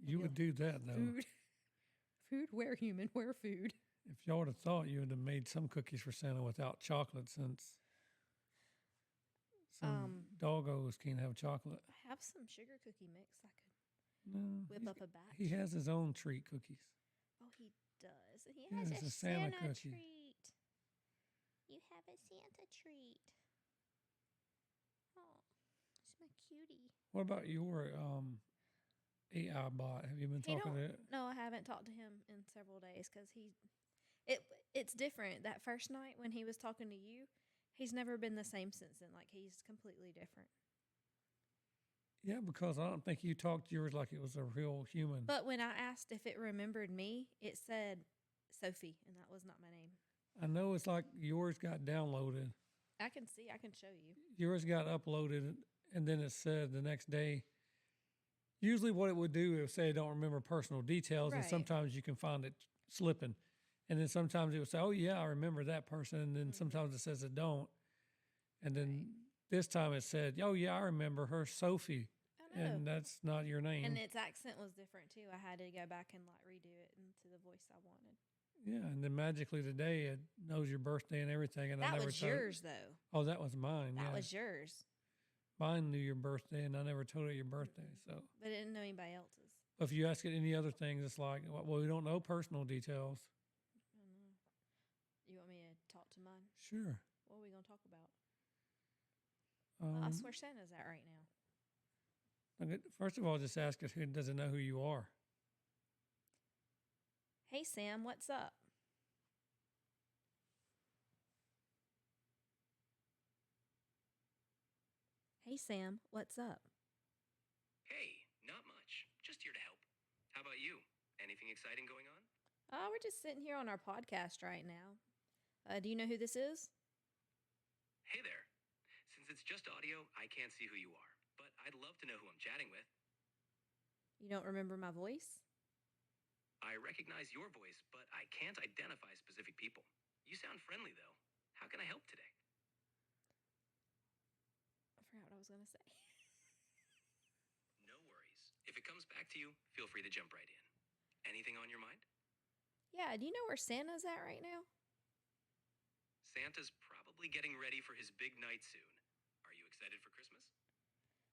You would do that, though. Food, where human, where food. If y'all would have thought, you would have made some cookies for Santa without chocolate, since some doggos can't have chocolate. I have some sugar cookie mix. I could whip up a batch. He has his own treat cookies. Oh, he does. He Yeah, has it's a a Santa Santa cookie. treat. You have a Santa treat. Oh, it's my cutie. What about your AI bot? Have you been talking to it? No, I haven't talked to him in several days because it's different. That first night when he was talking to you, he's never been the same since then. Like, he's completely different. Yeah, because I don't think you talked to yours like it was a real human. But when I asked if it remembered me, it said Sophie, and that was not my name. I know it's like yours got downloaded. I can show you. Yours got uploaded, and then it said the next day. Usually what it would do, it would say, I don't remember personal details, and Right. sometimes you can find it slipping. And then sometimes it would say, oh, yeah, I remember that person, and then sometimes it says it don't. And then this time it said, oh, yeah, I remember her, Sophie. I know. And that's not your name. And its accent was different, too. I had to go back and, like, redo it into the voice I wanted. Yeah, and then magically today it knows your birthday and everything. And That was yours, though. Oh, that was mine. That was yours. Mine knew your birthday, and I never told it your birthday. So, But it didn't know anybody else's. if you ask it any other things, it's like, well, we don't know personal details. I don't know. You want me to talk to mine? Sure. What are we going to talk about? That's where Santa's at right now. Okay, first of all, just ask it, who doesn't know who you are. Hey, Sam, what's up? Hey, Sam, what's up? Hey, not much. Just here to help. How about you? Anything exciting going on? Oh, we're just sitting here on our podcast right now. Do you know who this is? Hey there. Since it's just audio, I can't see who you are, but I'd love to know who I'm chatting with. You don't remember my voice? I recognize your voice, but I can't identify specific people. You sound friendly, though. How can I help today? I forgot what I was going to say. No worries. If it comes back to you, feel free to jump right in. Anything on your mind? Yeah, do you know where Santa's at right now? Santa's probably getting ready for his big night soon. Are you excited for Christmas?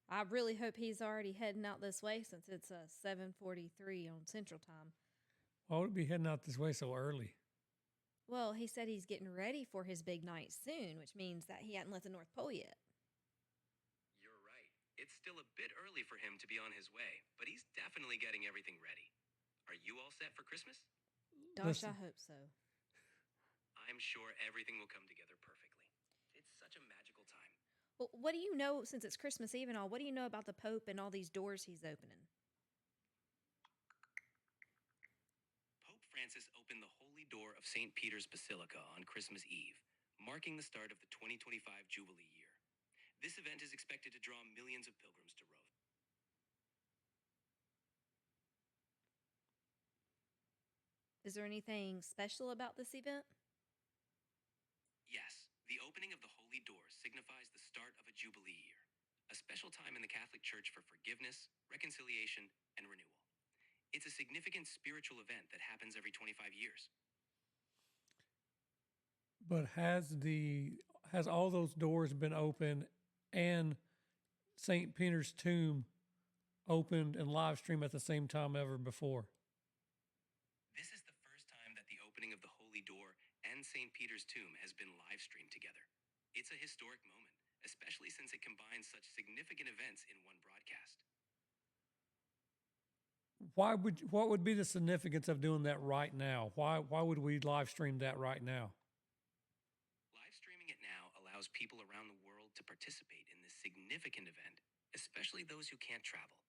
I really hope he's already heading out this way since it's 7:43 on Central Time. Why would it be heading out this way so early? Well, he said he's getting ready for his big night soon, which means that he hadn't left the North Pole yet. You're right. It's still a bit early for him to be on his way, but he's definitely getting everything ready. Are you all set for Christmas? Gosh, Listen. I hope so. I'm sure everything will come together perfectly. It's such a magical time. Well, what do you know, since it's Christmas Eve and all, what do you know about the Pope and all these doors he's opening? Pope Francis opened the Holy Door of St. Peter's Basilica on Christmas Eve, marking the start of the 2025 Jubilee year. This event is expected to draw millions of pilgrims to Rome. Is there anything special about this event? Yes, the opening of the Holy Door signifies the start of a Jubilee year, a special time in the Catholic Church for forgiveness, reconciliation, and renewal. It's a significant spiritual event that happens every 25 years. But has all those doors been opened and St. Peter's tomb opened and live streamed at the same time ever before? This is the first time that the opening of the Holy Door and St. Peter's tomb has been live streamed together. It's a historic moment, especially since it combines such significant events in one broadcast. What would be the significance of doing that right now? Why would we live stream that right now? Live streaming it now allows people around the world to participate in this significant event, especially those who can't travel.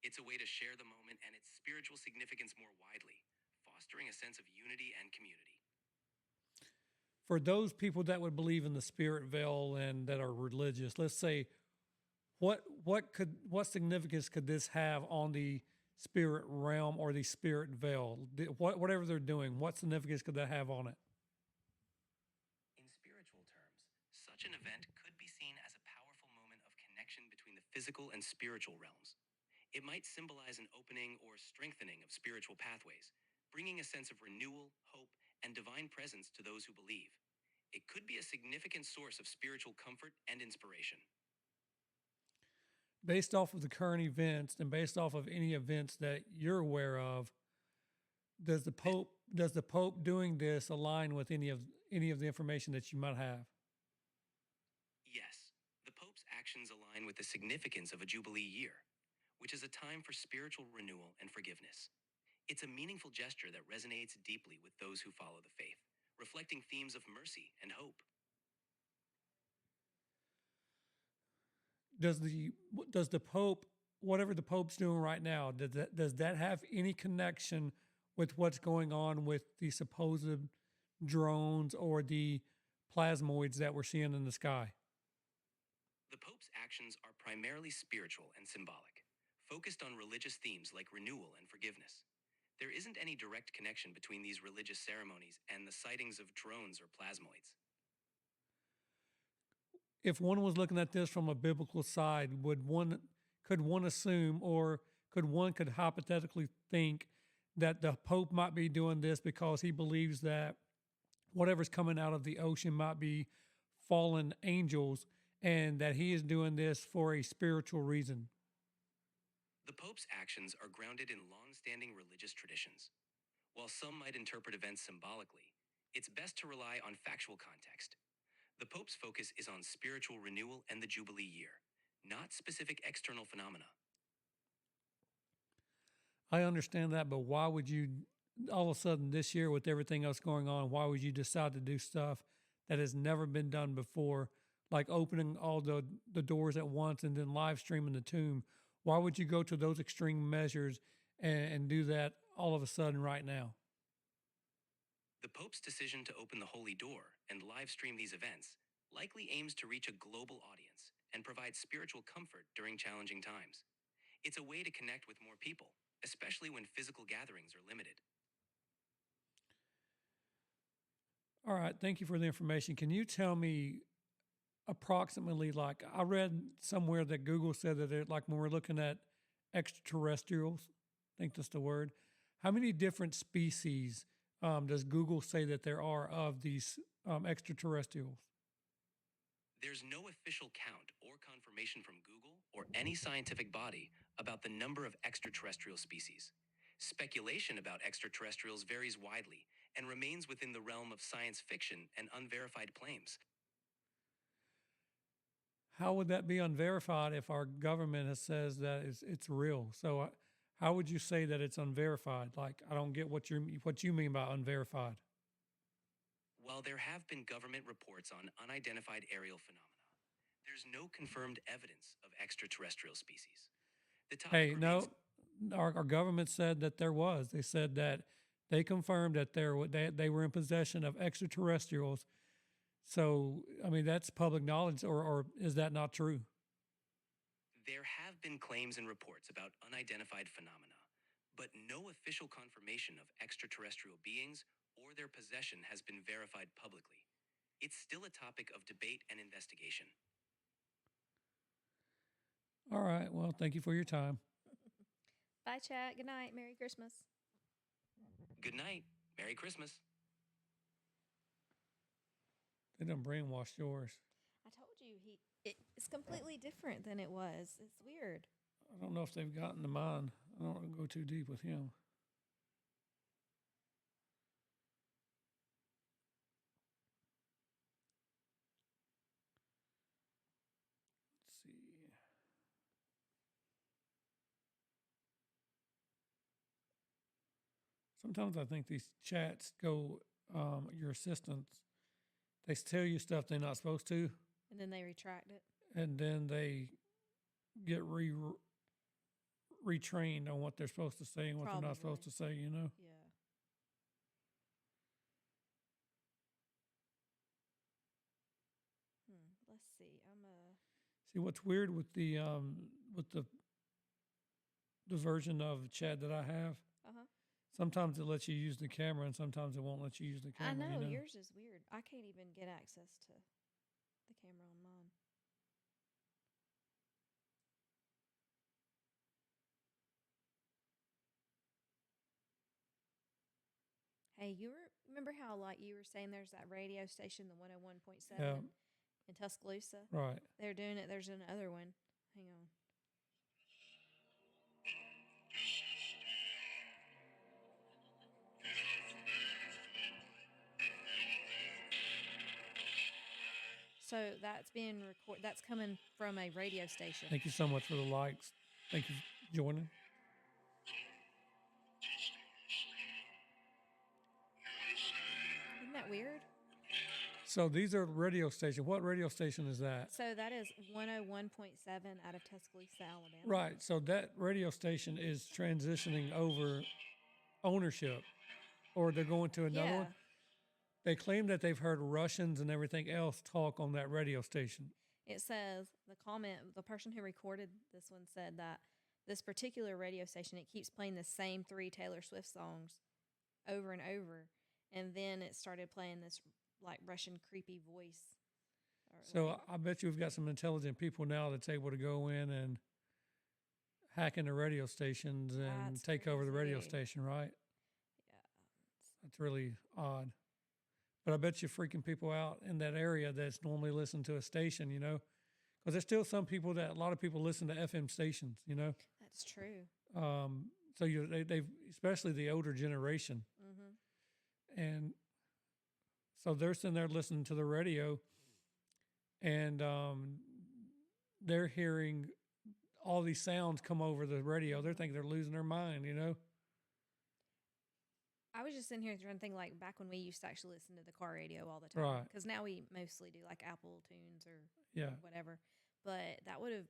It's a way to share the moment and its spiritual significance more widely, fostering a sense of unity and community. For those people that would believe in the spirit veil and that are religious, let's say, what significance could this have on the spirit realm or the spirit veil? Whatever they're doing, what significance could that have on it? In spiritual terms, such an event could be seen as a powerful moment of connection between the physical and spiritual realms. It might symbolize an opening or strengthening of spiritual pathways, bringing a sense of renewal, hope, and divine presence to those who believe. It could be a significant source of spiritual comfort and inspiration. Based off of the current events and based off of any events that you're aware of, does the Pope doing this align with any of the information that you might have? Yes, the Pope's actions align with the significance of a Jubilee year, which is a time for spiritual renewal and forgiveness. It's a meaningful gesture that resonates deeply with those who follow the faith, reflecting themes of mercy and hope. Does the Pope, whatever the Pope's doing right now, does that have any connection with what's going on with the supposed drones or the plasmoids that we're seeing in the sky? The Pope's actions are primarily spiritual and symbolic, focused on religious themes like renewal and forgiveness. There isn't any direct connection between these religious ceremonies and the sightings of drones or plasmoids. If one was looking at this from a biblical side, could one assume, or could hypothetically think that the Pope might be doing this because he believes that whatever's coming out of the ocean might be fallen angels, and that he is doing this for a spiritual reason? The Pope's actions are grounded in long-standing religious traditions. While some might interpret events symbolically, it's best to rely on factual context. The Pope's focus is on spiritual renewal and the Jubilee year, not specific external phenomena. I understand that, but why would you, all of a sudden this year with everything else going on, why would you decide to do stuff that has never been done before, like opening all the doors at once and then live streaming the tomb? Why would you go to those extreme measures and do that all of a sudden right now? The Pope's decision to open the Holy Door and live stream these events likely aims to reach a global audience and provide spiritual comfort during challenging times. It's a way to connect with more people, especially when physical gatherings are limited. All right, thank you for the information. Can you tell me approximately, like I read somewhere that Google said that like when we're looking at extraterrestrials, I think that's the word, how many different species does Google say that there are of these extraterrestrials? There's no official count or confirmation from Google or any scientific body about the number of extraterrestrial species. Speculation about extraterrestrials varies widely and remains within the realm of science fiction and unverified claims. How would that be unverified if our government says that it's real? So how would you say that it's unverified? Like, I don't get what you mean by unverified. While there have been government reports on unidentified aerial phenomena, there's no confirmed evidence of extraterrestrial species. The topic Hey, remains. no, our government said that there was. They said that they confirmed that they were in possession of extraterrestrials. So, I mean, that's public knowledge, or is that not true? There have been claims and reports about unidentified phenomena, but no official confirmation of extraterrestrial beings or their possession has been verified publicly. It's still a topic of debate and investigation. All right. Well, thank you for your time. Bye, chat. Good night. Merry Christmas. Good night. Merry Christmas. They done brainwashed yours. I told you it's completely different than it was. It's weird. I don't know if they've gotten to mine. I don't want to go too deep with him. Let's see. Sometimes I think these chats go, your assistants, they tell you stuff they're not supposed to, And then they retract it. and then they get retrained on what they're supposed to say and what they're not supposed to say, you know? Yeah. Let's see. See, what's weird with the version of chat that I have, sometimes it lets you use the camera and sometimes it won't let you use the camera. I know, you know? yours is weird. I can't even get access to the camera on mine. Hey, remember how like you were saying there's that radio station, the 101.7 Yeah. in Tuscaloosa? Right. They're doing it. There's another one. Hang on. So that's being recorded. That's coming from a radio station. Thank you so much for the likes. Thank you for joining. Isn't that weird? So these are radio stations. What radio station is that? So that is 101.7 out of Tuscaloosa, Alabama. Right. So that radio station is transitioning over ownership, or they're going to another one. They claim that they've heard Russians and everything else talk on that radio station. It says the person who recorded this one said that this particular radio station, it keeps playing the same 3 Taylor Swift songs over and over. And then it started playing this like Russian creepy voice. So I bet you we've got some intelligent people now that's able to go in and hack into radio stations and That's take over the radio crazy. station, right? Yeah. That's really odd. But I bet you freaking people out in that area that's normally listen to a station, you know, because there's still some people a lot of people listen to FM stations, you know. That's true. So they've especially the older generation, Mm-hmm. and so they're sitting there listening to the radio, and they're hearing all these sounds come over the radio. They're thinking they're losing their mind, you know. I was just sitting here trying to think like back when we used to actually listen to the car radio all the time. Right. Because now we mostly do like Apple tunes or Yeah. whatever. But that would have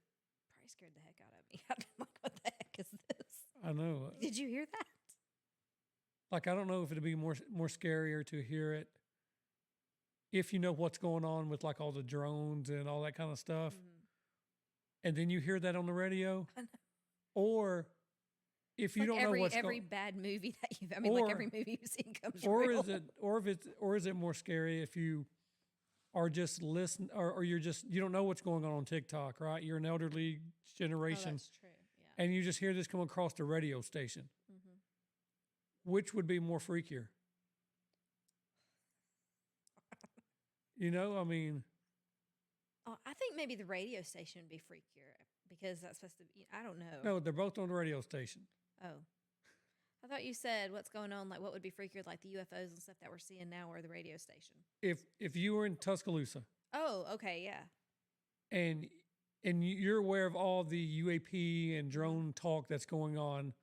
probably scared the heck out of me. I'm like, what the heck is this? I know. Did you hear that? Like, I don't know if it'd be more scarier to hear it if you know what's going on with like all the drones and all that kind of stuff, and then you hear that on the radio, or if you like don't know what's every going, bad movie that like every movie you've seen comes or real. is it more scary if you are just listen or you don't know what's going on TikTok, right? You're an elderly generation, Oh, that's true. Yeah. and you just hear this come across the radio station. Which would be more freakier? You know, I mean, Oh, I think maybe the radio station would be freakier because that's supposed to be. I don't know. no, they're both on the radio station. Oh, I thought you said what's going on. Like, what would be freakier, like the UFOs and stuff that we're seeing now, or the radio station? If you were in Tuscaloosa Oh, okay, yeah. and you're aware of all the UAP and drone talk that's going on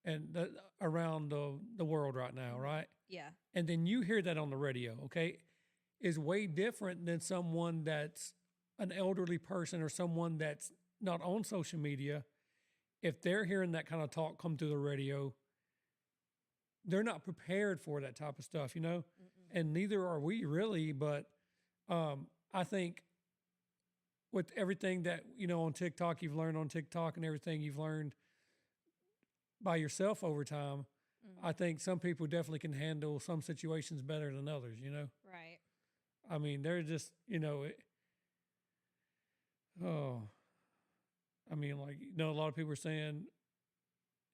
and around the world right now, right? Yeah. And then you hear that on the radio, okay, is way different than someone that's an elderly person or someone that's not on social media. If they're hearing that kind of talk come through the radio, they're not prepared for that type of stuff, you know, and neither are we really. But I think with everything that, you know, on TikTok, you've learned on TikTok and everything you've learned by yourself over time, I think some people definitely can handle some situations better than others, you know? Right. I mean, they're just, you know, I mean, like, you know, a lot of people are saying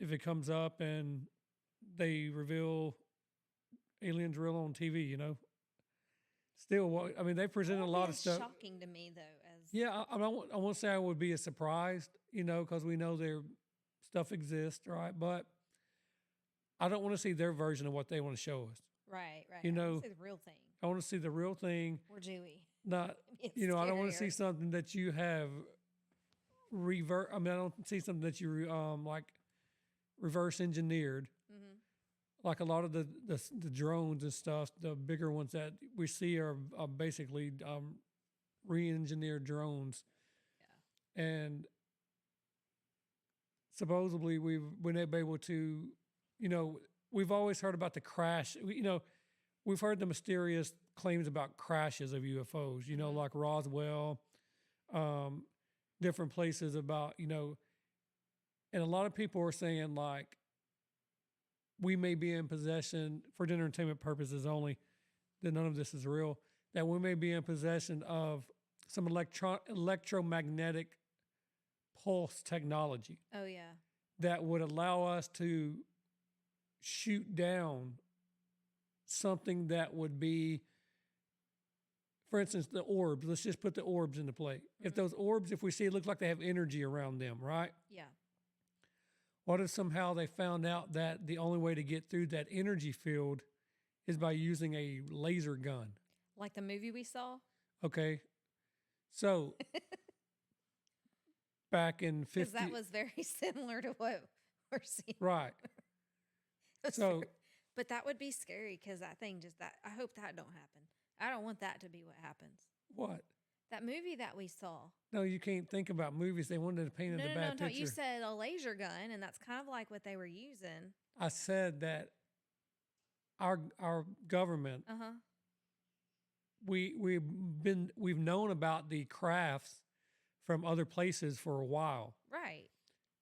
if it comes up and they reveal aliens real on TV, you know, still, I mean, they presented a lot of stuff. Shocking to me, though. As Yeah, I won't say I would be as surprised, you know, because we know their stuff exists, right? But I don't want to see their version of what they want to show us. right. You I know, wanna see the real thing. I want to see the real thing, We're Dewey. not, It's you know, I don't want to see scarier. something that you have I mean, I don't see something that you like reverse engineered. Like a lot of the drones and stuff, the bigger ones that we see are basically re-engineered drones. Yeah. And supposedly we've been able to, you know, we've always heard about the crash. You know, we've heard the mysterious claims about crashes of UFOs, you know, like Roswell, different places about, you know, and a lot of people are saying like, we may be in possession for entertainment purposes only, that none of this is real, that we may be in possession of some electromagnetic pulse technology. Oh, yeah. That would allow us to shoot down something that would be, for instance, the orbs. Let's just put the orbs into play. If those orbs, if we see it look like they have energy around them, right? Yeah. What if somehow they found out that the only way to get through that energy field is by using a laser gun? Like the movie we saw? Okay. So back in 50. Because that was very similar to what we're seeing. Right. That's So, very- but that would be scary because that thing just that. I hope that don't happen. I don't want that to be what happens. what? That movie that we saw. No, you can't think about movies. They wanted to paint No, a no, bad no. picture. You said a laser gun, and that's kind of like what they were using. I said that our government, Uh huh. we've known about the crafts from other places for a while. Right.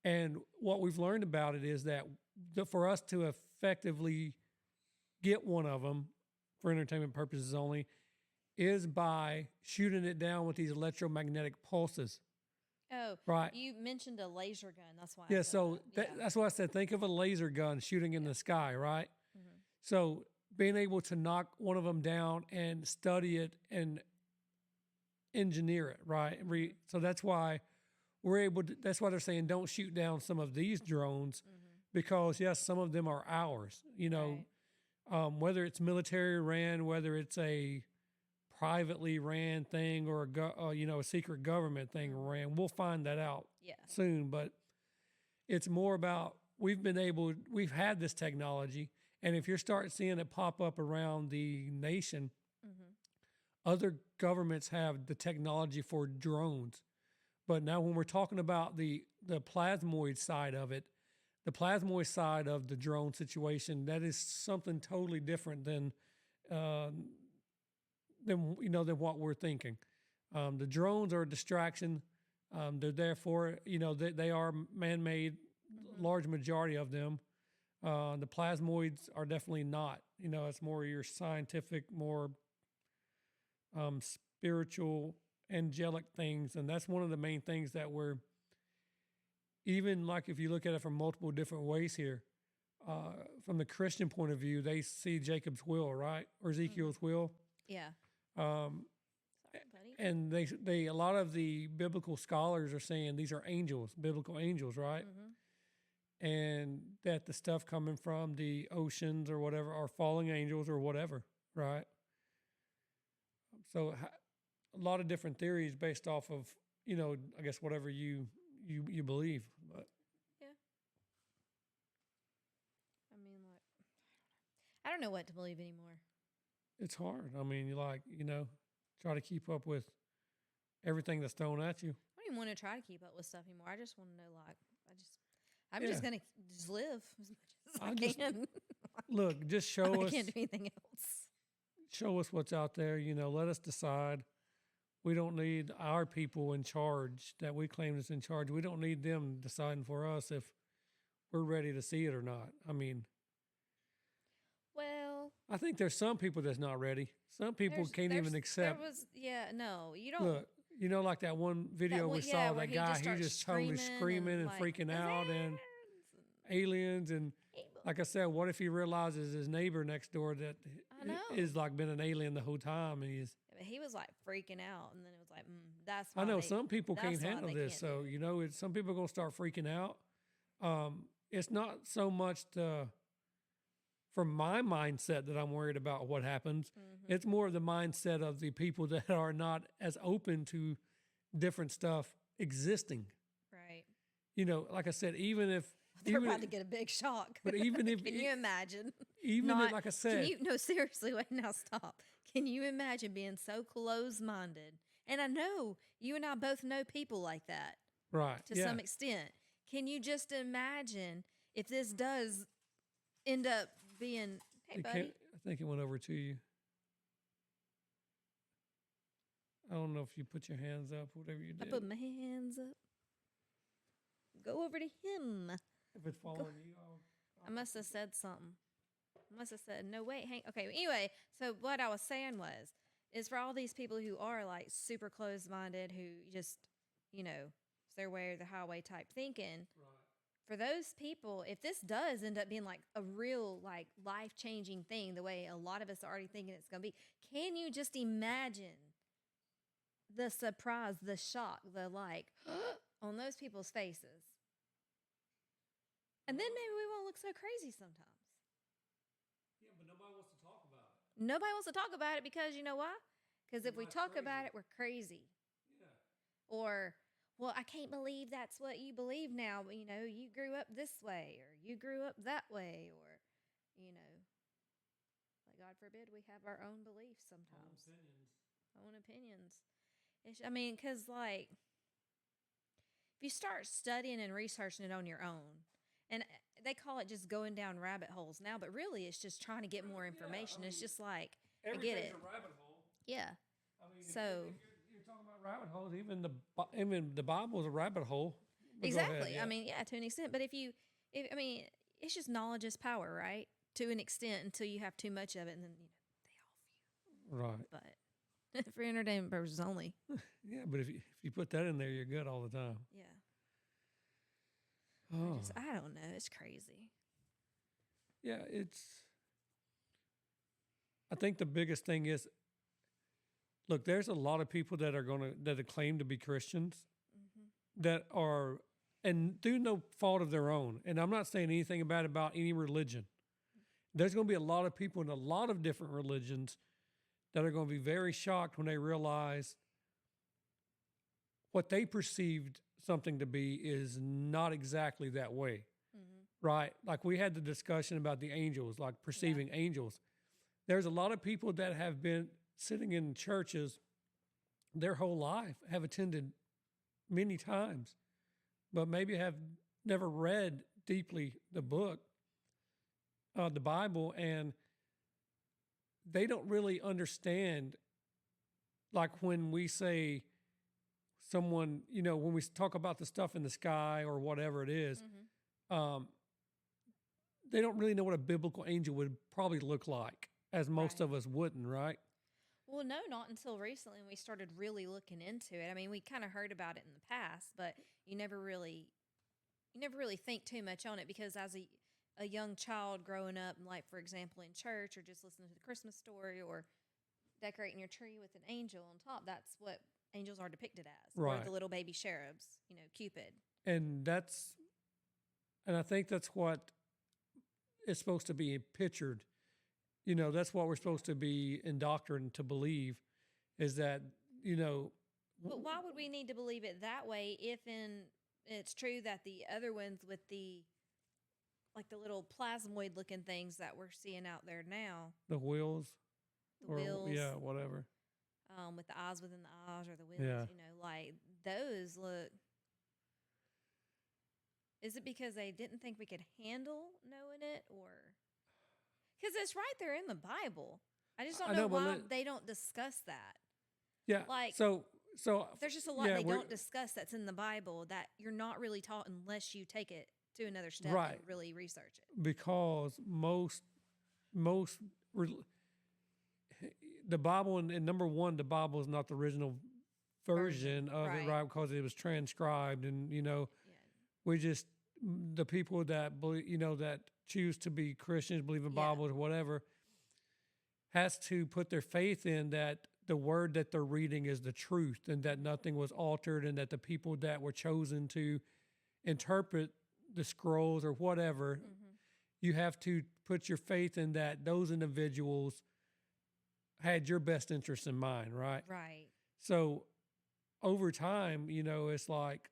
And what we've learned about it is that for us to effectively get one of them for entertainment purposes only is by shooting it down with these electromagnetic pulses. Oh, Right. You mentioned a laser gun. That's why. I Yeah, said so that. Yeah. that's what I said. Think of a laser gun shooting in the sky, right? Mhm. So being able to knock one of them down and study it and engineer it, right? So that's why we're able to, that's why they're saying don't shoot down some of these drones because, yes, some of them are ours, whether it's military ran, whether it's a privately ran thing or a secret government thing ran. We'll find that out Yeah. soon, but it's more about we've had this technology, and if you're starting seeing it pop up around the nation, other governments have the technology for drones. But now when we're talking about the plasmoid side of it, the plasmoid side of the drone situation, that is something totally different than what we're thinking. The drones are a distraction. They're there for, they are man-made, large majority of them. The plasmoids are definitely not. It's more your scientific, more spiritual, angelic things. And that's one of the main things that we're, even like if you look at it from multiple different ways here, from the Christian point of view, they see Jacob's wheel, right? Or Ezekiel's wheel. Yeah. Um, Sorry, buddy. and they a lot of the biblical scholars are saying these are angels, biblical angels, right? And that the stuff coming from the oceans or whatever are falling angels or whatever, right? So a lot of different theories based off of, I guess whatever you believe. But Yeah. I mean, like, I don't know what to believe anymore. it's hard. I mean, try to keep up with everything that's thrown at you. I don't even want to try to keep up with stuff anymore. I just want to know, like, I'm just gonna just live as much as I can. Look, just show I us. can't do anything else. Show us what's out there. Let us decide. We don't need our people in charge that we claim is in charge. We don't need them deciding for us if we're ready to see it or not. I mean, Well, I think there's some people that's not ready. Some people can't even accept. No, you don't. Look, like that one video we saw, where that guy, he starts just totally screaming and like, freaking out and aliens. And like I said, what if he realizes his neighbor next door that I know. is like been an alien the whole time and he's. But he was like freaking out, and then it was like, that's. I know some people can't that's why handle they this, can't so do it. some people are gonna start freaking out. It's not so much from my mindset that I'm worried about what happens. It's more of the mindset of the people that are not as open to different stuff existing. Right. Like I said, even if They're about to get a big shock. But even if can you imagine? Even if, like I said, no, seriously, wait, now stop. Can you imagine being so close-minded? And I know you and I both know people like that, right? To some extent. Can you just imagine if this does end up being? Hey, buddy. I think it went over to you. I don't know if you put your hands up, whatever you did. I put my hands up. Go over to him. If it's following you, I must have said something. I must have said, no, wait, hang. Okay, anyway, so what I was saying is for all these people who are like super closed-minded, who just, it's their way or the highway type thinking, for those people, if this does end up being like a real, like, life-changing thing, the way a lot of us are already thinking it's going to be, can you just imagine the surprise, the shock, the like on those people's faces? And then maybe we won't look so crazy sometimes. Yeah, but nobody wants to talk about it. Nobody wants to talk about it because you know why? Because if we Everybody's talk about crazy. it, we're crazy. Yeah. Or, well, I can't believe that's what you believe now. But, you know, you grew up this way, or you grew up that way, or, you know, like, God forbid we have our own beliefs sometimes, own opinions. I mean, because, like, if you start studying and researching it on your own, and they call it just going down rabbit holes now, but really it's just trying to get more information. It's just like, I get it. Everything's a rabbit hole. Yeah. I mean, So- if you're talking about rabbit holes, even the Bible is a rabbit hole. But go ahead, Exactly. yeah. I mean, yeah, to an extent. But I mean, it's just knowledge is power, right? To an extent, until you have too much of it, and then they off you. Right. But for entertainment purposes only. Yeah, but if you put that in there, you're good all the time. Yeah. Oh, I don't know. It's crazy. yeah. I think the biggest thing is, look, there's a lot of people that claim to be Christians that are, and through no fault of their own. And I'm not saying anything about any religion. There's going to be a lot of people in a lot of different religions that are going to be very shocked when they realize what they perceived something to be is not exactly that way. Right? Like we had the discussion about the angels, like perceiving angels. There's a lot of people that have been sitting in churches their whole life, have attended many times, but maybe have never read deeply the book, the Bible, and they don't really understand. Like when we say someone, you know, when we talk about the stuff in the sky or whatever it is, they don't really know what a biblical angel would probably look like, as most of us wouldn't, right? Well, no, not until recently when we started really looking into it. I mean, we kind of heard about it in the past, but you never really think too much on it, because as a young child growing up, like, for example, in church or just listening to the Christmas story or decorating your tree with an angel on top, that's what angels are depicted as. Or the little baby cherubs, you know, Cupid. And I think that's what is supposed to be pictured. You know, that's what we're supposed to be indoctrinated to believe, is that, you know. But why would we need to believe it that way if it's true that the other ones with the, like, the little plasmoid looking things that we're seeing out there now, The wheels? wheels, Yeah, whatever. with the eyes within the eyes, or the wheels, Yeah. you know, like, those look. Is it because they didn't think we could handle knowing it, or because it's right there in the Bible? I just don't know why they don't discuss that. Yeah. Like, so there's just a lot they don't discuss that's in the Bible that you're not really taught unless you take it to another step and really research it. Because the Bible, and number one, the Bible is not the original version of it, right? Because it was transcribed, and you know, we just, the people that believe, you know, that choose to be Christians, believe in Bibles or whatever, has to put their faith in that the word that they're reading is the truth, and that nothing was altered, and that the people that were chosen to interpret the scrolls or whatever, you have to put your faith in that those individuals had your best interest in mind, right? Right. So over time, you know, it's like,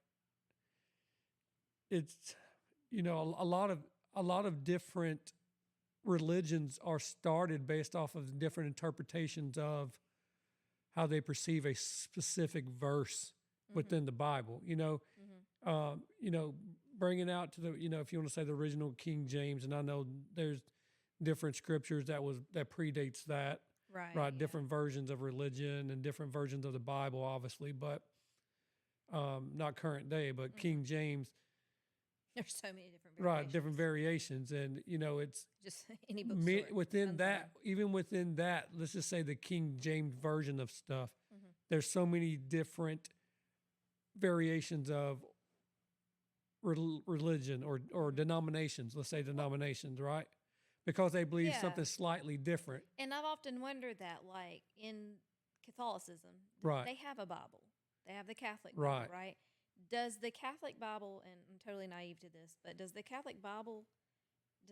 it's, you know, a lot of different religions are started based off of different interpretations of how they perceive a specific verse within the Bible. You know, bringing out to the, you know, if you want to say the original King James, and I know there's different scriptures that predates that, right? Different versions of religion and different versions of the Bible, obviously, but not current day, but King James. There's so many different variations. Right, different variations, and you know, it's just any bookstore. Within that, even within that, let's just say the King James version of stuff. There's so many different variations of religion or denominations. Let's say denominations, right? Because they believe Yeah. something slightly different, And I've often wondered that, like in Catholicism, right? they have a Bible. They have the Catholic Bible, Right. right? Does the Catholic Bible, and I'm totally naive to this, but does the Catholic Bible,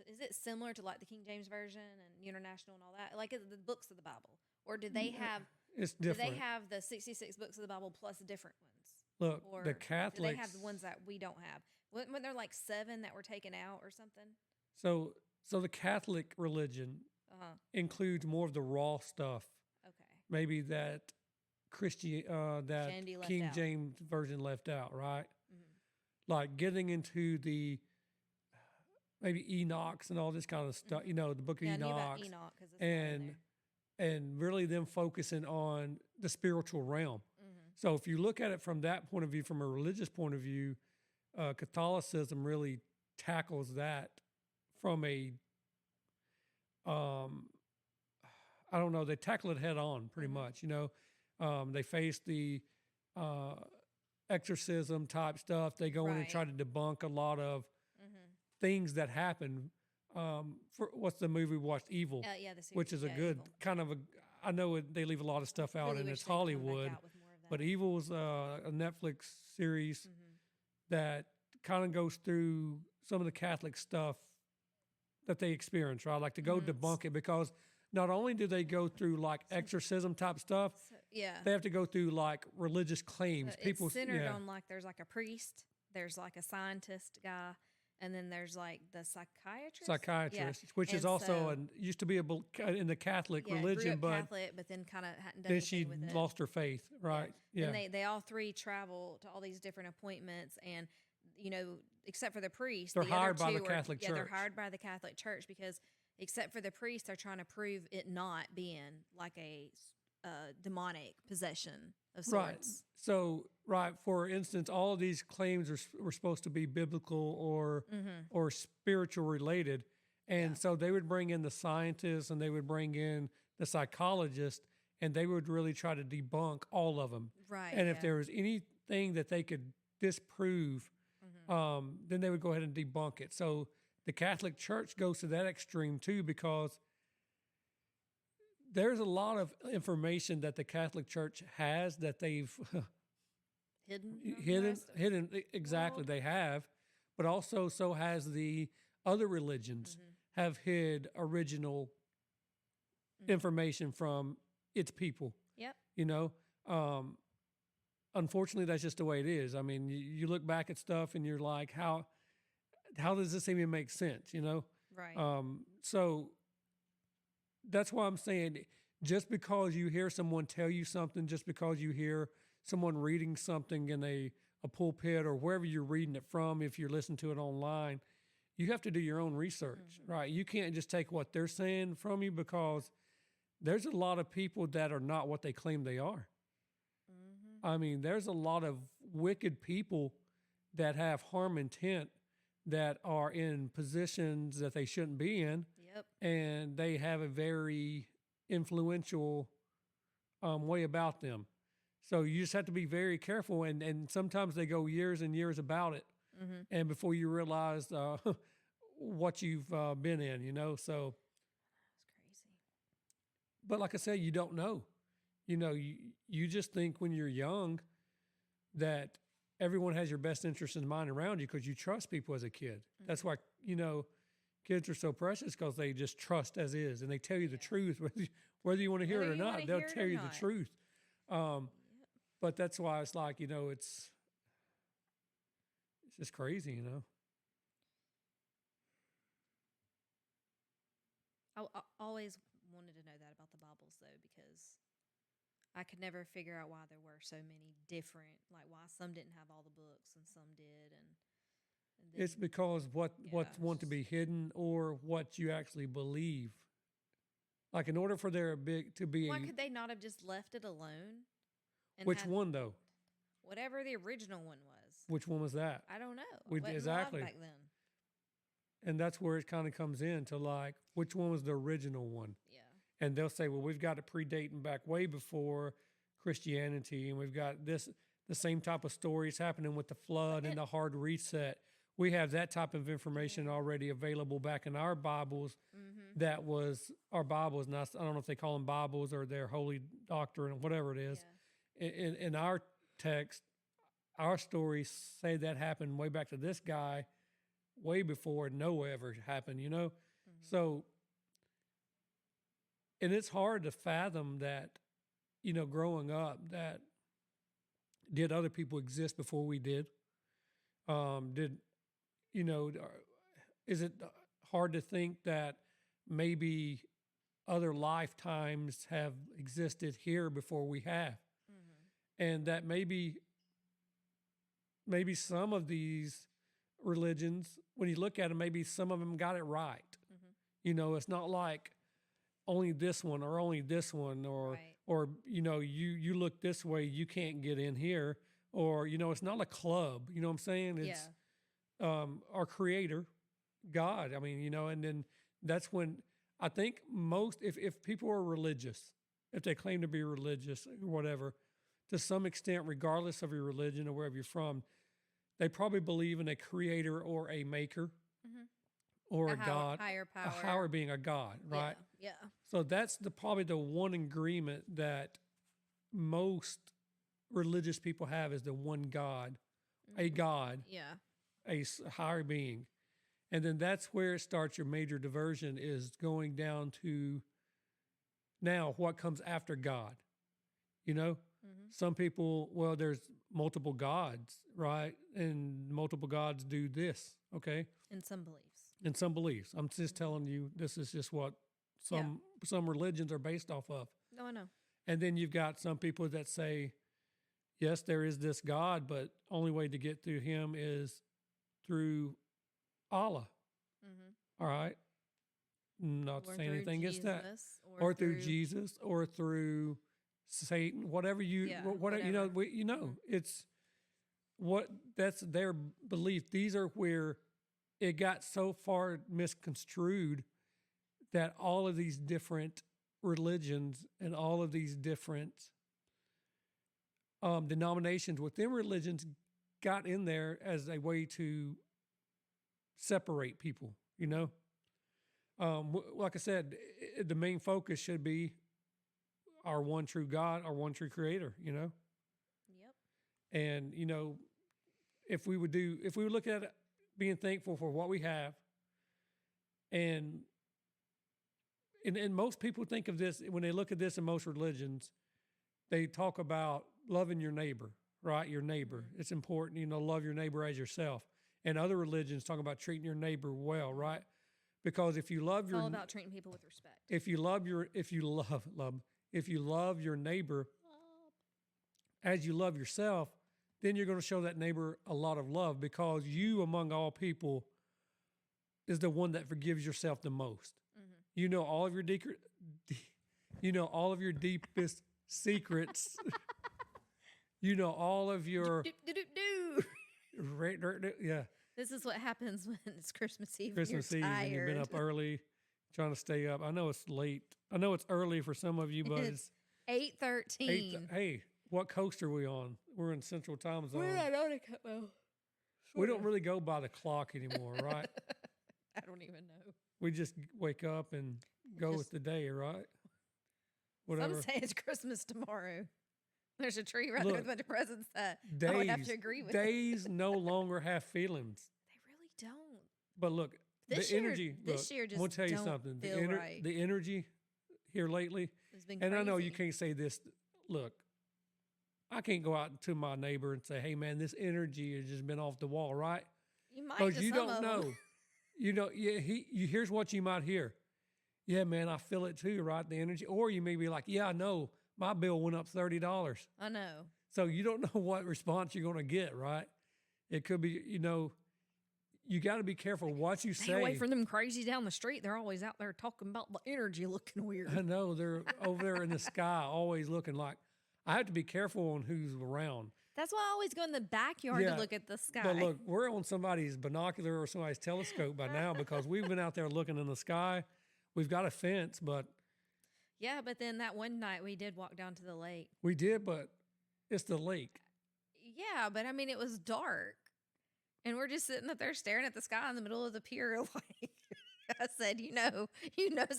is it similar to like the King James Version and International and all that? Like the books of the Bible? Or do they have It's do different. they have the 66 books of the Bible plus different ones? Look, Or the do Catholics. they have the ones that we don't have? Weren't there like 7 that were taken out or something? So the Catholic religion Uh-huh. includes more of the raw stuff. Okay. Maybe that that Christianity left King out. James version left out, right? Mhm. Like getting into the maybe Enoch's and all this kind of stuff. You know, the Book of Yeah, I knew about Enoch, Enoch because it's not in there. and really them focusing on the spiritual realm. Mhm. So if you look at it from that point of view, from a religious point of view, Catholicism really tackles that from a I don't know, they tackle it head on pretty Mhm. much. You know, they face the uh, exorcism type stuff. They go in and try Right. to debunk a lot of Mhm. things that happen. For what's the movie we watched, Evil, Yeah, the series. which is a Yeah, good Evil. kind of a. I know they leave a lot of stuff out, Really and wish it's they'd come back Hollywood, out with more of but that. Evil's a Netflix series Mhm. that kind of goes through some of the Catholic stuff that they experience, right? Like to go Mhm. debunk it, because not only do they go through like exorcism type stuff, So, yeah. they have to go through like religious claims. People, It's centered yeah, on like there's like a priest, there's like a scientist guy, and then there's like the psychiatrist. psychiatrist, which is And also so- used to be in the Catholic Yeah, religion, grew up but Catholic, but then kind of hadn't done then she anything with it. lost her faith, right? Yeah, And they all 3 travel to all these different appointments, and you know, except for the priest, They're the other hired by the 2 Catholic They're Church. hired by the Catholic Church because, except for the priest, they're trying to prove it not being like a demonic possession of right. sorts. So, right, for instance, all of these claims were supposed to be biblical Mm-hmm. or spiritual related, and Yeah. so they would bring in the scientists and they would bring in the psychologist, and they would really try to debunk all of them. Right. And if yeah. there was anything that they could disprove, Mhm. then they would go ahead and debunk it. So the Catholic Church goes to that extreme too, because there's a lot of information that the Catholic Church has that they've hidden, from the hidden, rest of- hidden. Exactly, world. they have, but also so has the other religions Mhm. have hid original Mhm. information from its people. Yep. You know, unfortunately, that's just the way it is. I mean, you look back at stuff and you're like, how does this even make sense? You know, Right. so that's why I'm saying, just because you hear someone tell you something, just because you hear someone reading something in a pulpit or wherever you're reading it from, if you're listening to it online, you have to do your own research, Mhm. right? You can't just take what they're saying from you, because there's a lot of people that are not what they claim they are. Mhm. I mean, there's a lot of wicked people that have harm intent that are in positions that they shouldn't be in, Yep. and they have a very influential way about them. So you just have to be very careful, and sometimes they go years and years about it, Mhm. and before you realize what you've been in, you know. So, That's crazy. but like I said, you don't know. You know, you just think when you're young that everyone has your best interest in mind around you because you trust people as a kid. That's why, you know, kids are so precious, because they just trust as is, and they tell you the Yeah. truth, whether you want to hear Whether it or you wanna not. They'll hear it tell or you the not. truth. Yep. But that's why it's like, you know, it's just crazy, you know. I always wanted to know that about the Bibles, though, because I could never figure out why there were so many different, like why some didn't have all the books and some did, and It's then because what's it's want to be hidden or what you actually believe. Like in order for there to be why could they not have just left it alone? And which had one though? whatever the original one was. Which one was that? I don't know. We- I wasn't exactly. alive back then. And that's where it kind of comes in to like, which one was the original one? Yeah. And they'll say, well, we've got it predating back way before Christianity, and we've got the same type of stories happening with the flood and the hard reset. we have that type of information already available back in our Bibles. Mm-hmm. That was our Bibles. And I don't know if they call them Bibles or their holy doctrine, whatever it is. Yeah. In our text, our stories say that happened way back to this guy, way before Noah ever happened, you know? Mm-hmm. So, and it's hard to fathom that, you know, growing up, that did other people exist before we did? Did, you know, is it hard to think that maybe other lifetimes have existed here before we have? Mm-hmm. And that maybe some of these religions, when you look at them, maybe some of them got it right. Mm-hmm. You know, it's not like only this one or only this one, or Right. or you know, you look this way, you can't get in here, or you know, it's not a club. You know what I'm saying? It's our Creator, God. I mean, you know, and then that's when I think most, if people are religious, if they claim to be religious or whatever, to some extent, regardless of your religion or wherever you're from, they probably believe in a creator or a maker Mm-hmm. or a God, higher power. a higher being, a God, right? Yeah. So that's probably the one agreement that most religious people have, is the one God, a Mhm. God, Yeah. a higher being. And then that's where it starts your major diversion, is going down to now what comes after God. You know, Mm-hmm. some people, well, there's multiple gods, right? And multiple gods do this, okay? And some beliefs. And some beliefs. I'm just telling you, this is just what some religions are based off of. No, I know. And then you've got some people that say, yes, there is this God, but only way to get through him is through Allah. Mm-hmm. All right. Not Or saying through anything against that. Jesus, Or through Jesus, or through Satan, whatever you, Yeah, whatever, you know, whatever. you know, Mhm. it's what, that's their belief. These are where it got so far misconstrued that all of these different religions and all of these different denominations within religions got in there as a way to separate people, you know? Like I said, the main focus should be our one true God, our one true creator, you know? Yep. And, you know, if we would look at it, being thankful for what we have, and most people think of this, when they look at this in most religions, they talk about loving your neighbor, right? Your neighbor. Mhm. It's important, you know, love your neighbor as yourself. And other religions talk about treating your neighbor well, right? Because if you love It's all about treating people with respect. if you love your neighbor as you love yourself, then you're going to show that neighbor a lot of love, because you, among all people, is the one that forgives yourself the most. Mm-hmm. You know all of your deepest secrets. You know all of your yeah. This is what happens when it's Christmas Eve. Christmas You're Eve tired. and you've been up early, trying to stay up. I know it's late. I know it's early for some of you, but it's 8:13. Hey, what coast are we on? We're in Central Time Zone. We're not on a well, We don't really go by the clock anymore, right? I don't even know. We just wake up and go with Just- the day, right? Whatever. Some say it's Christmas tomorrow. There's a tree right Look, there with a bunch of presents that I would have Days, to agree with. days no longer have feelings. They really don't. But look, This the year- energy. this year I'm gonna just tell you don't something. feel right. The energy here lately, It's been and I know you crazy. can't say this. Look, I can't go out to my neighbor and say, "Hey, man, this energy has just been off the wall," right? You might Because to you some don't of 'em. know. You know, yeah. Here's what you might hear. Yeah, man, I feel it too, right? The energy. Or you may be like, "Yeah, I know. My bill went up $30." I know. So you don't know what response you're going to get, right? It could be, you know, you got to be careful what you Stay say. away from them crazy down the street. They're always out there talking about the energy looking weird. I know they're over there in the sky, always looking like. I have to be careful on who's around. That's why I always go in the backyard Yeah, to look at the sky. But look, we're on somebody's binocular or somebody's telescope by now, because we've been out there looking in the sky. We've got a fence, but yeah, but then that one night we did walk down to the lake. we did, but it's the lake. Yeah, but I mean, it was dark. And we're just sitting up there staring at the sky in the middle of the pier. Like I said,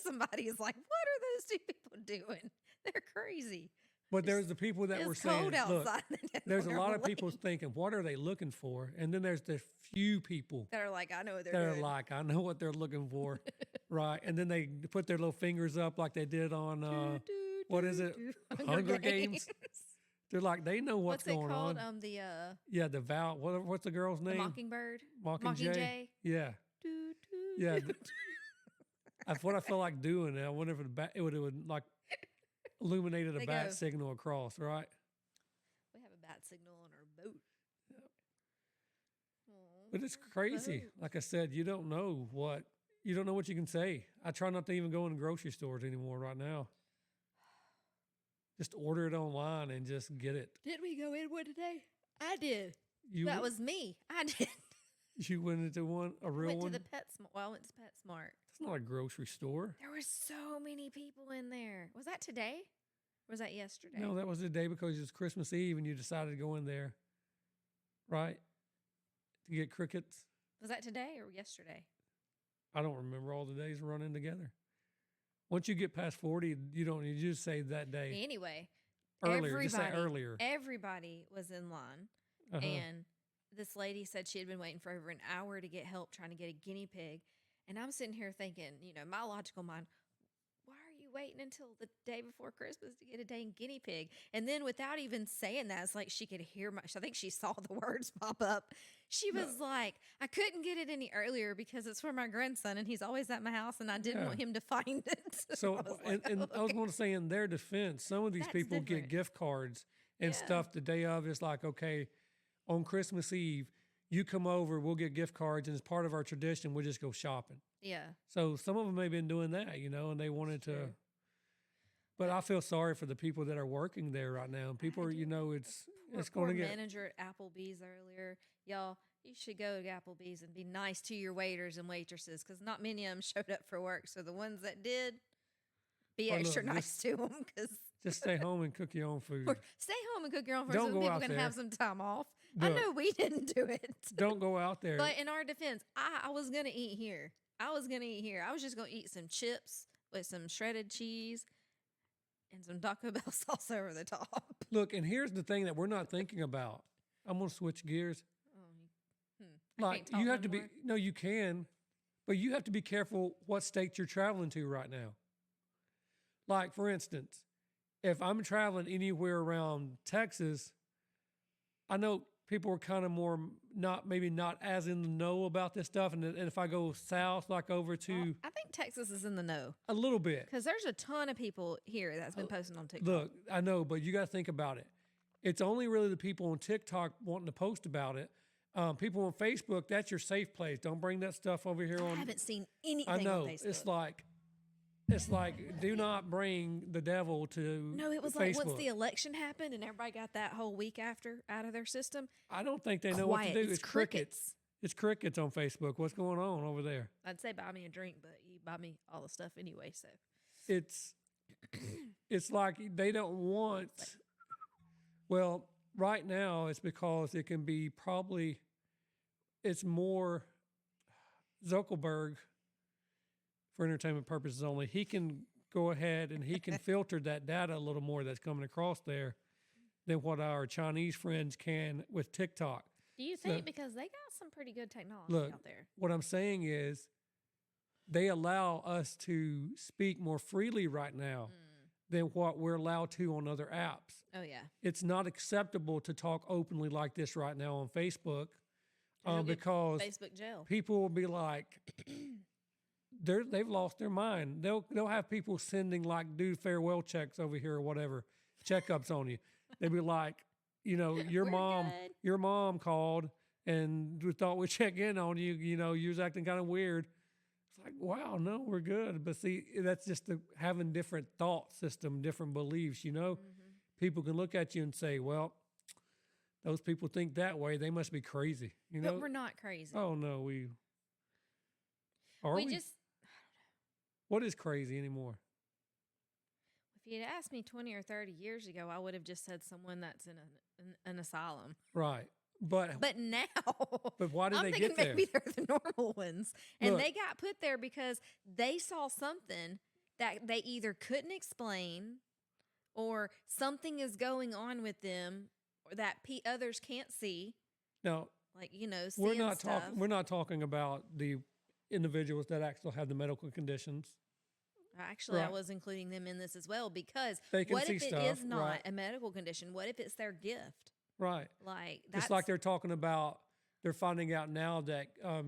somebody is like, what are those two people doing? They're crazy. But there's the people that were It's saying, cold look, outside. They didn't there's a wear lot of a people link. thinking, what are they looking for? And then there's the few people That are like, I know what they're that are doing. like, I know what they're looking for. Right. And then they put their little fingers up like they did on, what is it? Hunger Games. They're like, they know what's it going called? on. The The vow. What's the girl's name? Mockingbird. Mockingjay. Yeah. Doo, doo, Yeah. doo. That's what I feel like doing. And I wonder if it would like illuminated a They bat go. signal across, right? We have a bat signal on our boat. Aw, But it's our crazy. boat. Like I said, you don't know what you can say. I try not to even go in grocery stores anymore right now. Just order it online and just get it. Did we go in one today? I did. You That was me. I did. you went into a real Went one. to the PetSmart. Well, I went to PetSmart. It's not a grocery store. There were so many people in there. Was that today? Or was that yesterday? No, that was the day because it was Christmas Eve and you decided to go in there, right? To get crickets. Was that today or yesterday? I don't remember all the days running together. Once you get past 40, you just say that day. Anyway, Earlier. Just say earlier. Everybody was in line, Uh-huh. and this lady said she had been waiting for over an hour to get help trying to get a guinea pig. And I'm sitting here thinking, my logical mind, why are you waiting until the day before Christmas to get a dang guinea pig? And then without even saying that, it's like she could hear I think she saw the words pop up. She was like, I couldn't get it any earlier because it's for my grandson and he's always at my house and I didn't Yeah. want him to find it. So, I was like, and I was okay. going to say in their defense, some of these That's people different. get gift cards and Yeah. stuff the day of. It's like, okay, on Christmas Eve, you come over, we'll get gift cards, and as part of our tradition, we'll just go shopping. Yeah. So some of them may have been doing that, and they wanted to. True. But I feel sorry for the people that are working there right now. People are, it's Poor going to get. manager at Applebee's earlier. Y'all, you should go to Applebee's and be nice to your waiters and waitresses because not many of them showed up for work. So the ones that did, be Or extra look, nice to them because Just stay home and cook your own food. stay home and cook your own food Don't so go people out can there. have some time off. Do I it. know we didn't do it. Don't go out there. But in our defense, I was going to eat here. I was just going to eat some chips with some shredded cheese and some Taco Bell sauce over the top. Look, and here's the thing that we're not thinking about. I'm going to switch gears. I Like can't talk you no have to be more. no, you can, but you have to be careful what state you're traveling to right now. Like for instance, if I'm traveling anywhere around Texas, I know people are kind of more maybe not as in the know about this stuff, and if I go south, like over to Well, I think Texas is in the know a little bit. because there's a ton of people here that's been posting on TikTok. Look, I know, but you got to think about it. It's only really the people on TikTok wanting to post about it. People on Facebook, that's your safe place. Don't bring that stuff over here I on. haven't seen anything I know. on Facebook. It's like do not bring the devil to No, it was Facebook. like once the election happened and everybody got that whole week after out of their system. I don't think they know what to Quiet. do. It's crickets. It's crickets on Facebook. What's going on over there? I'd say buy me a drink, but you buy me all the stuff anyway. So It's it's like they don't want. Well, right now it's because it can be probably. It's more Zuckerberg for entertainment purposes only. He can go ahead and he can filter that data a little more that's coming across there than what our Chinese friends can with TikTok. do you So- think because they got some pretty good technology Look, out there? what I'm saying is they allow us to speak more freely right now than what we're allowed to on other apps. Oh yeah, It's not acceptable to talk openly like this right now on Facebook You'll get because Facebook jail. people will be like, they've lost their mind. They'll have people sending like do farewell checks over here or whatever, checkups on you. They'll be like, your We're mom, good. your mom called and we thought we'd check in on you. You was acting kind of weird. It's like, wow, no, we're good. But see, that's just having different thought system, different beliefs. People can look at you and say, well, those people think that way. They must be crazy. But we're not crazy. Oh no, are we? just What is crazy anymore? if you'd asked me 20 or 30 years ago, I would have just said someone that's in an asylum. Right. But now, but why did I'm they thinking get there? maybe they're the normal ones. And Look. they got put there because they saw something that they either couldn't explain or something is going on with them or that others can't see. Now, Like, you know, we're seeing not stuff. talking. We're not talking about the individuals that actually have the medical conditions. Actually, I Right. was including them in this as well because They can what see if it stuff, is not right. a medical condition? What if it's their gift? Right. Like that's Just like they're talking about, they're finding out now that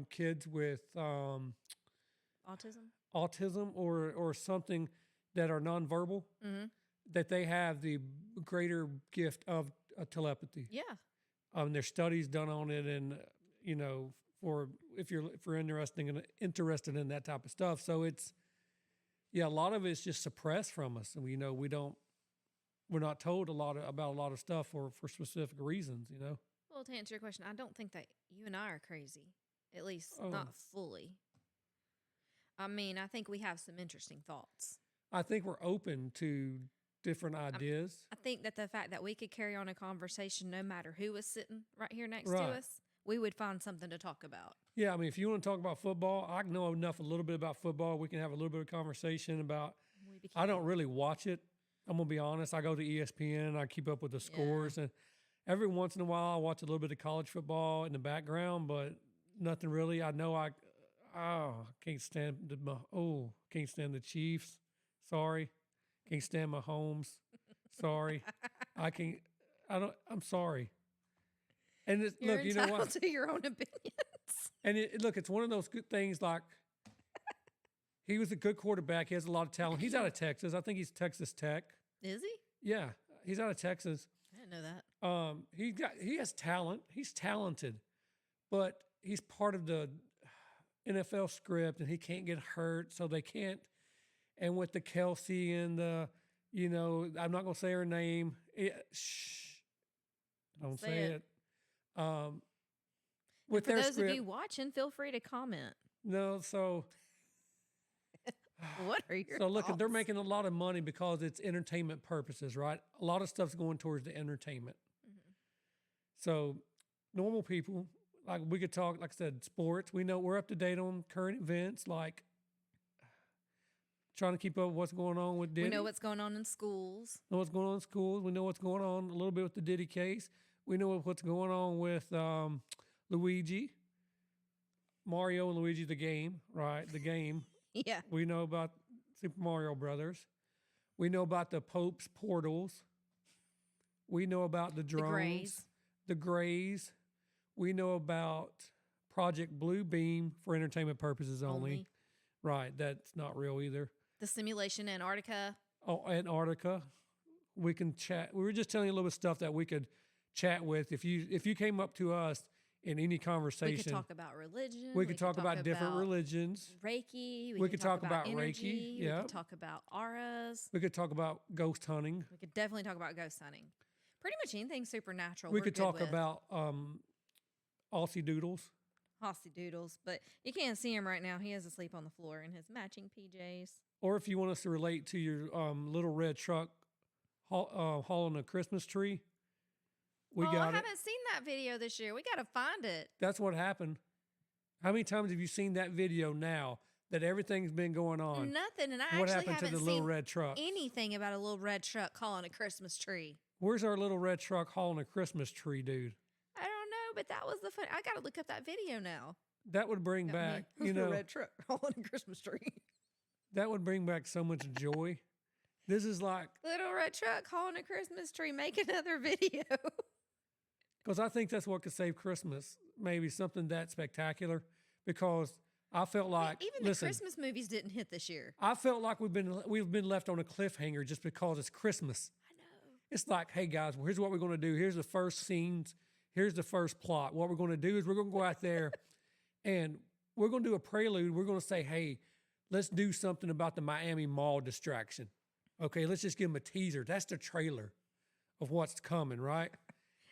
kids with autism. autism or something that are nonverbal, Mm-hmm. that they have the greater gift of telepathy. Yeah. There's studies done on it, and you know, for if you're interested in that type of stuff. So it's a lot of it's just suppressed from us, and we're not told about a lot of stuff for specific reasons. You know. Well, to answer your question, I don't think that you and I are crazy. At least Oh. not fully. I mean, I think we have some interesting thoughts. I think we're open to different ideas. I think that the fact that we could carry on a conversation no matter who was sitting right here next to Right. us, we would find something to talk about. Yeah, I mean, if you want to talk about football, I know enough a little bit about football. We can have a little bit of conversation about. I don't really watch it. I'm gonna be honest. I go to ESPN and I keep up with the scores, and every once in a while I watch a little bit of college football in the background, but nothing really. I know can't stand can't stand the Chiefs. Sorry, can't stand Mahomes. Sorry, I'm sorry. And You're look, you know entitled what? to your own opinions. And look, it's one of those good things. Like he was a good quarterback. He has a lot of talent. He's out of Texas. I think he's Texas Tech. Is he? Yeah, he's out of Texas. I didn't know that. He has talent. He's talented, but he's part of the NFL script, and he can't get hurt, so they can't. And with the Kelsey and the, I'm not gonna say her name. Don't say it. With For their those script, of you watching, feel free to comment. no. So What are your so look, they're thoughts? making a lot of money because it's entertainment purposes, right? A lot of stuff's going towards the entertainment. Mm-hmm. So normal people, like we could talk, like I said, sports. We know we're up to date on current events, like trying to keep up with what's going on with Diddy. We know what's going on in schools. Know what's going on in schools. We know what's going on a little bit with the Diddy case. We know what's going on with Luigi, Mario and Luigi, the game, right? The game. Yeah. We know about Super Mario Brothers. We know about the Pope's portals. We know about the drones, the Greys. We know about Project Blue Beam for entertainment purposes only. Right, that's not real either. The simulation Antarctica. Oh, Antarctica. We can chat. We were just telling you a little bit of stuff that we could chat with. If you came up to us in any conversation, We could talk about religion. We could talk about different religions. Reiki. We could talk about energy. Reiki, yeah. We could talk about auras. We could talk about ghost hunting. We could definitely talk about ghost hunting. Pretty much anything supernatural. We we're could good talk with. about Aussie Doodles. Hossy Doodles, but you can't see him right now. He is asleep on the floor in his matching PJs. Or if you want us to relate to your little red truck hauling a Christmas tree, we I got it. haven't seen that video this year. We got to find it. That's what happened. How many times have you seen that video now that everything's been going on? Nothing, and I What actually happened to haven't the little seen red truck? anything about a little red truck hauling a Christmas tree. Where's our little red truck hauling a Christmas tree, dude? I don't know, but that was the fun. I got to look up that video now. That would bring back, red truck hauling a Christmas tree. that would bring back so much joy. This is like, Little red truck hauling a Christmas tree. Make another video. because I think that's what could save Christmas. Maybe something that spectacular. Because I felt like, Even the Christmas movies didn't hit this year. I felt like we've been left on a cliffhanger just because it's Christmas. I know. It's like, hey guys, well, here's what we're going to do. Here's the first scenes. Here's the first plot. What we're going to do is we're going to go out there and we're going to do a prelude. We're going to say, hey, let's do something about the Miami Mall distraction. Okay, let's just give them a teaser. That's the trailer of what's coming, right?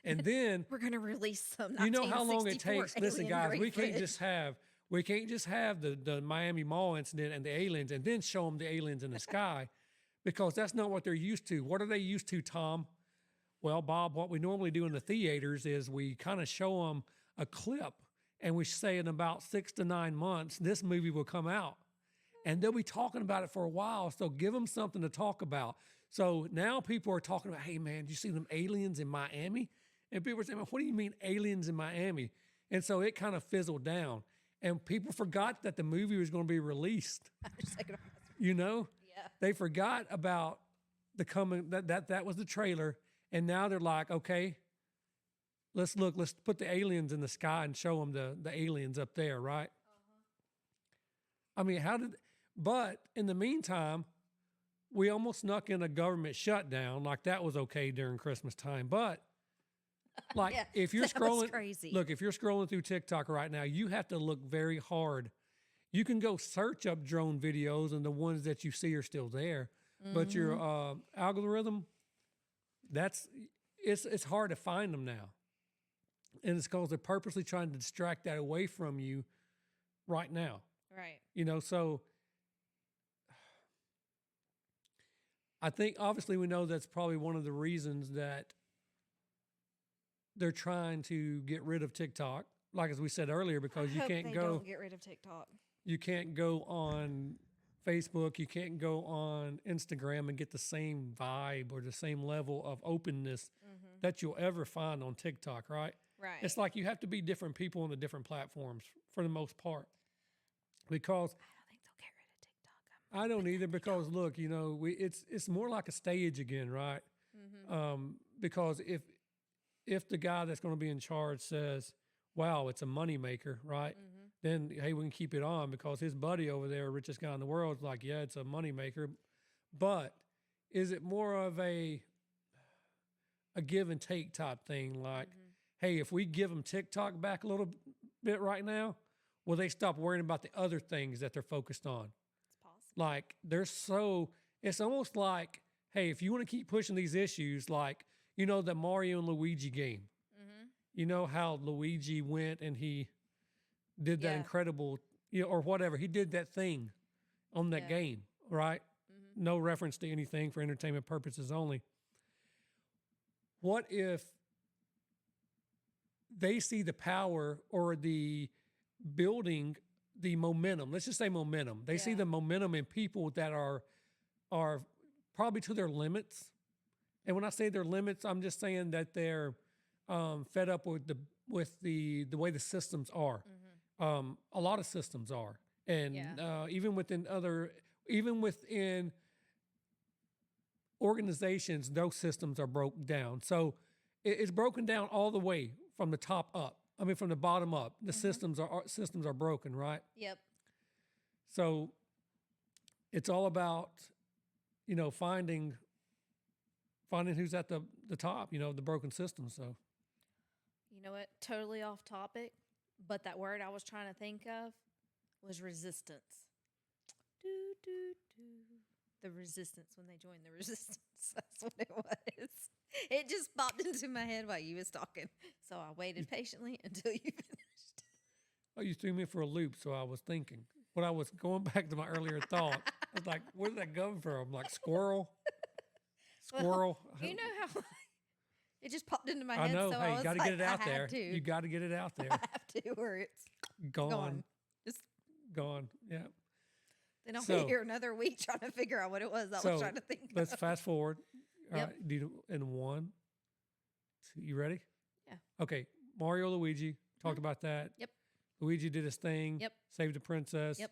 And then We're going to release some. you know how long it 1964 takes. Listen, alien guys, grade we can't footage. just have the Miami Mall incident and the aliens, and then show them the aliens in the sky, because that's not what they're used to. What are they used to, Tom? Well, Bob, what we normally do in the theaters is we kind of show them a clip and we say in about 6 to 9 months, this movie will come out. And they'll be talking about it for a while. So give them something to talk about. So now people are talking about, hey, man, did you see them aliens in Miami? And people are saying, what do you mean aliens in Miami? And so it kind of fizzled down. And people forgot that the movie was going to be released. You know? Yeah. They forgot about the coming, that was the trailer. And now they're like, okay, let's put the aliens in the sky and show them the aliens up there, right? I mean, but in the meantime, we almost snuck in a government shutdown. Like that was okay during Christmas time. But like Yeah, if you're that was scrolling, crazy. look, if you're scrolling through TikTok right now, you have to look very hard. You can go search up drone videos and the ones that you see are still there. But your algorithm, it's hard to find them now. And it's because they're purposely trying to distract that away from you right now. Right. You know, so I think obviously we know that's probably one of the reasons that they're trying to get rid of TikTok. Like as we said earlier, because you can't Don't get rid of TikTok. you can't go on Facebook, you can't go on Instagram and get the same vibe or the same level of openness that you'll ever find on TikTok, right? Right. It's like you have to be different people on the different platforms for the most part. Because I don't think they'll get rid of TikTok. I don't either, because look, you know, it's more like a stage again, right? Because if the guy that's going to be in charge says, "Wow, it's a moneymaker," right? Then hey, we can keep it on because his buddy over there, richest guy in the world, is like, "Yeah, it's a moneymaker." But is it more of a give and take type thing? Like, hey, if we give them TikTok back a little bit right now, will they stop worrying about the other things that they're focused on? It's possible. Like it's almost like, hey, if you want to keep pushing these issues, like, you know, the Mario and Luigi game, you know how Luigi went and he did that Yeah. incredible, you know, or whatever. He did that thing on that game, right? No reference to anything, for entertainment purposes only. What if they see the power or the building, the momentum? Let's just say momentum. They see Yeah. the momentum in people that are probably to their limits. And when I say their limits, I'm just saying that they're fed up with the way the systems are. A lot of systems are, and even within organizations, those systems are broken down. So it's broken down all the way from the top up. I mean, from the bottom up. The systems are broken, right? Yep. So it's all about, you know, finding who's at the top, you know, the broken system. So You know what? Totally off topic, but that word I was trying to think of was resistance. Do, do, do. The resistance, when they joined the resistance. That's what it was. It just popped into my head while you was talking. So I waited patiently until you finished. oh, you threw me for a loop. So I was thinking, when I was going back to my earlier thought, I was like, where did that come from? Like squirrel? Squirrel? Well, you know how it just popped into my I head. know. So Hey, I you was got to like, get it out I there. had to. You got to get it out there. I have to, or it's Gone. Just Gone. Yeah. then I'll So- be here another week trying to figure out what it was I So was trying to think let's of. fast forward. All Yep. right. Do you, in 1, 2, you ready? Yeah. Okay. Mario, Luigi, talked about that. Yep. Luigi did his thing. Yep. Saved the princess. Yep.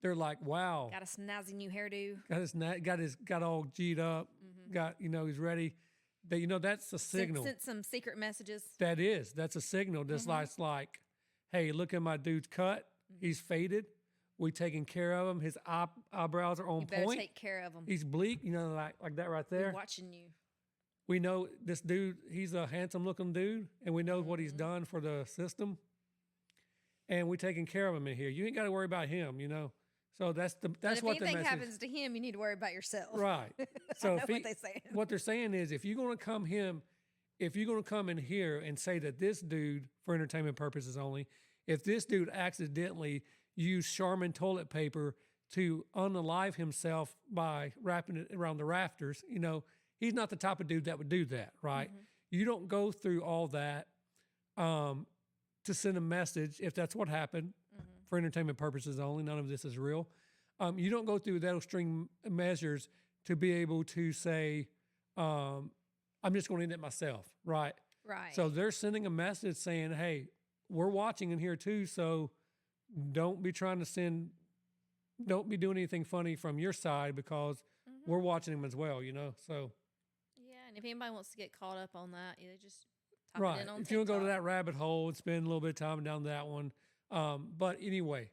They're like, wow. Got a snazzy new hairdo. Got all G'd up. Got, you know, he's ready. That, you know, that's a signal. Sent some secret messages. That's a signal. Just like, hey, look at my dude's cut. He's faded. We taking care of him. His eyebrows are on You better point. take care of them. He's bleak, you know, like that right there. We're watching you. We know this dude, he's a handsome looking dude, and we know what he's done for the system. And we taking care of him in here. You ain't got to worry about him, you know. So that's But if what the anything message. happens to him, you need to worry about yourself. Right. I So know if what they say. what they're saying is, if you're going to come in here and say that this dude, for entertainment purposes only, if this dude accidentally used Charmin toilet paper to unalive himself by wrapping it around the rafters, you know, He's not the type of dude that would do that, right? Mhm. You don't go through all that to send a message if that's what happened for entertainment purposes only. None of this is real. You don't go through those string measures to be able to say, I'm just going to end it myself, right? Right. So they're sending a message saying, hey, we're watching in here too, so don't be doing anything funny from your side because we're watching them as well, So yeah, and if anybody wants to get caught up on that, they just type right, it in on if you want to go to TikTok. that rabbit hole and spend a little bit of time down that one, but anyway,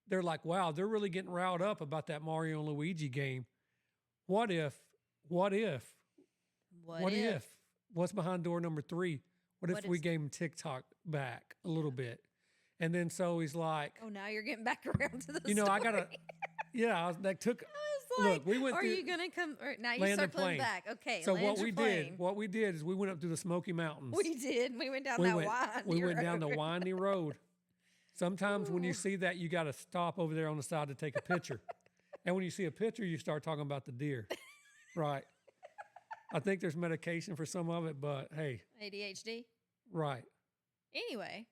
they're like, wow, they're really getting riled up about that Mario and Luigi game. What if? What if? What's behind door number 3? What if we gave him TikTok back a little bit? And then so he's like, Oh, now you're getting back around to the I story. gotta, that took. I was like, Look, we went are through you gonna come? Or, now you land and circling plane. back. Okay. So land what your we plane. did is we went up to the Smoky Mountains. We did. We went down we that went, windy we went down the road. windy road. Sometimes when you Ooh. see that, you got to stop over there on the side to take a picture. And when you see a picture, you start talking about the deer. Right. I think there's medication for some of it, but hey. ADHD. Right. Anyway,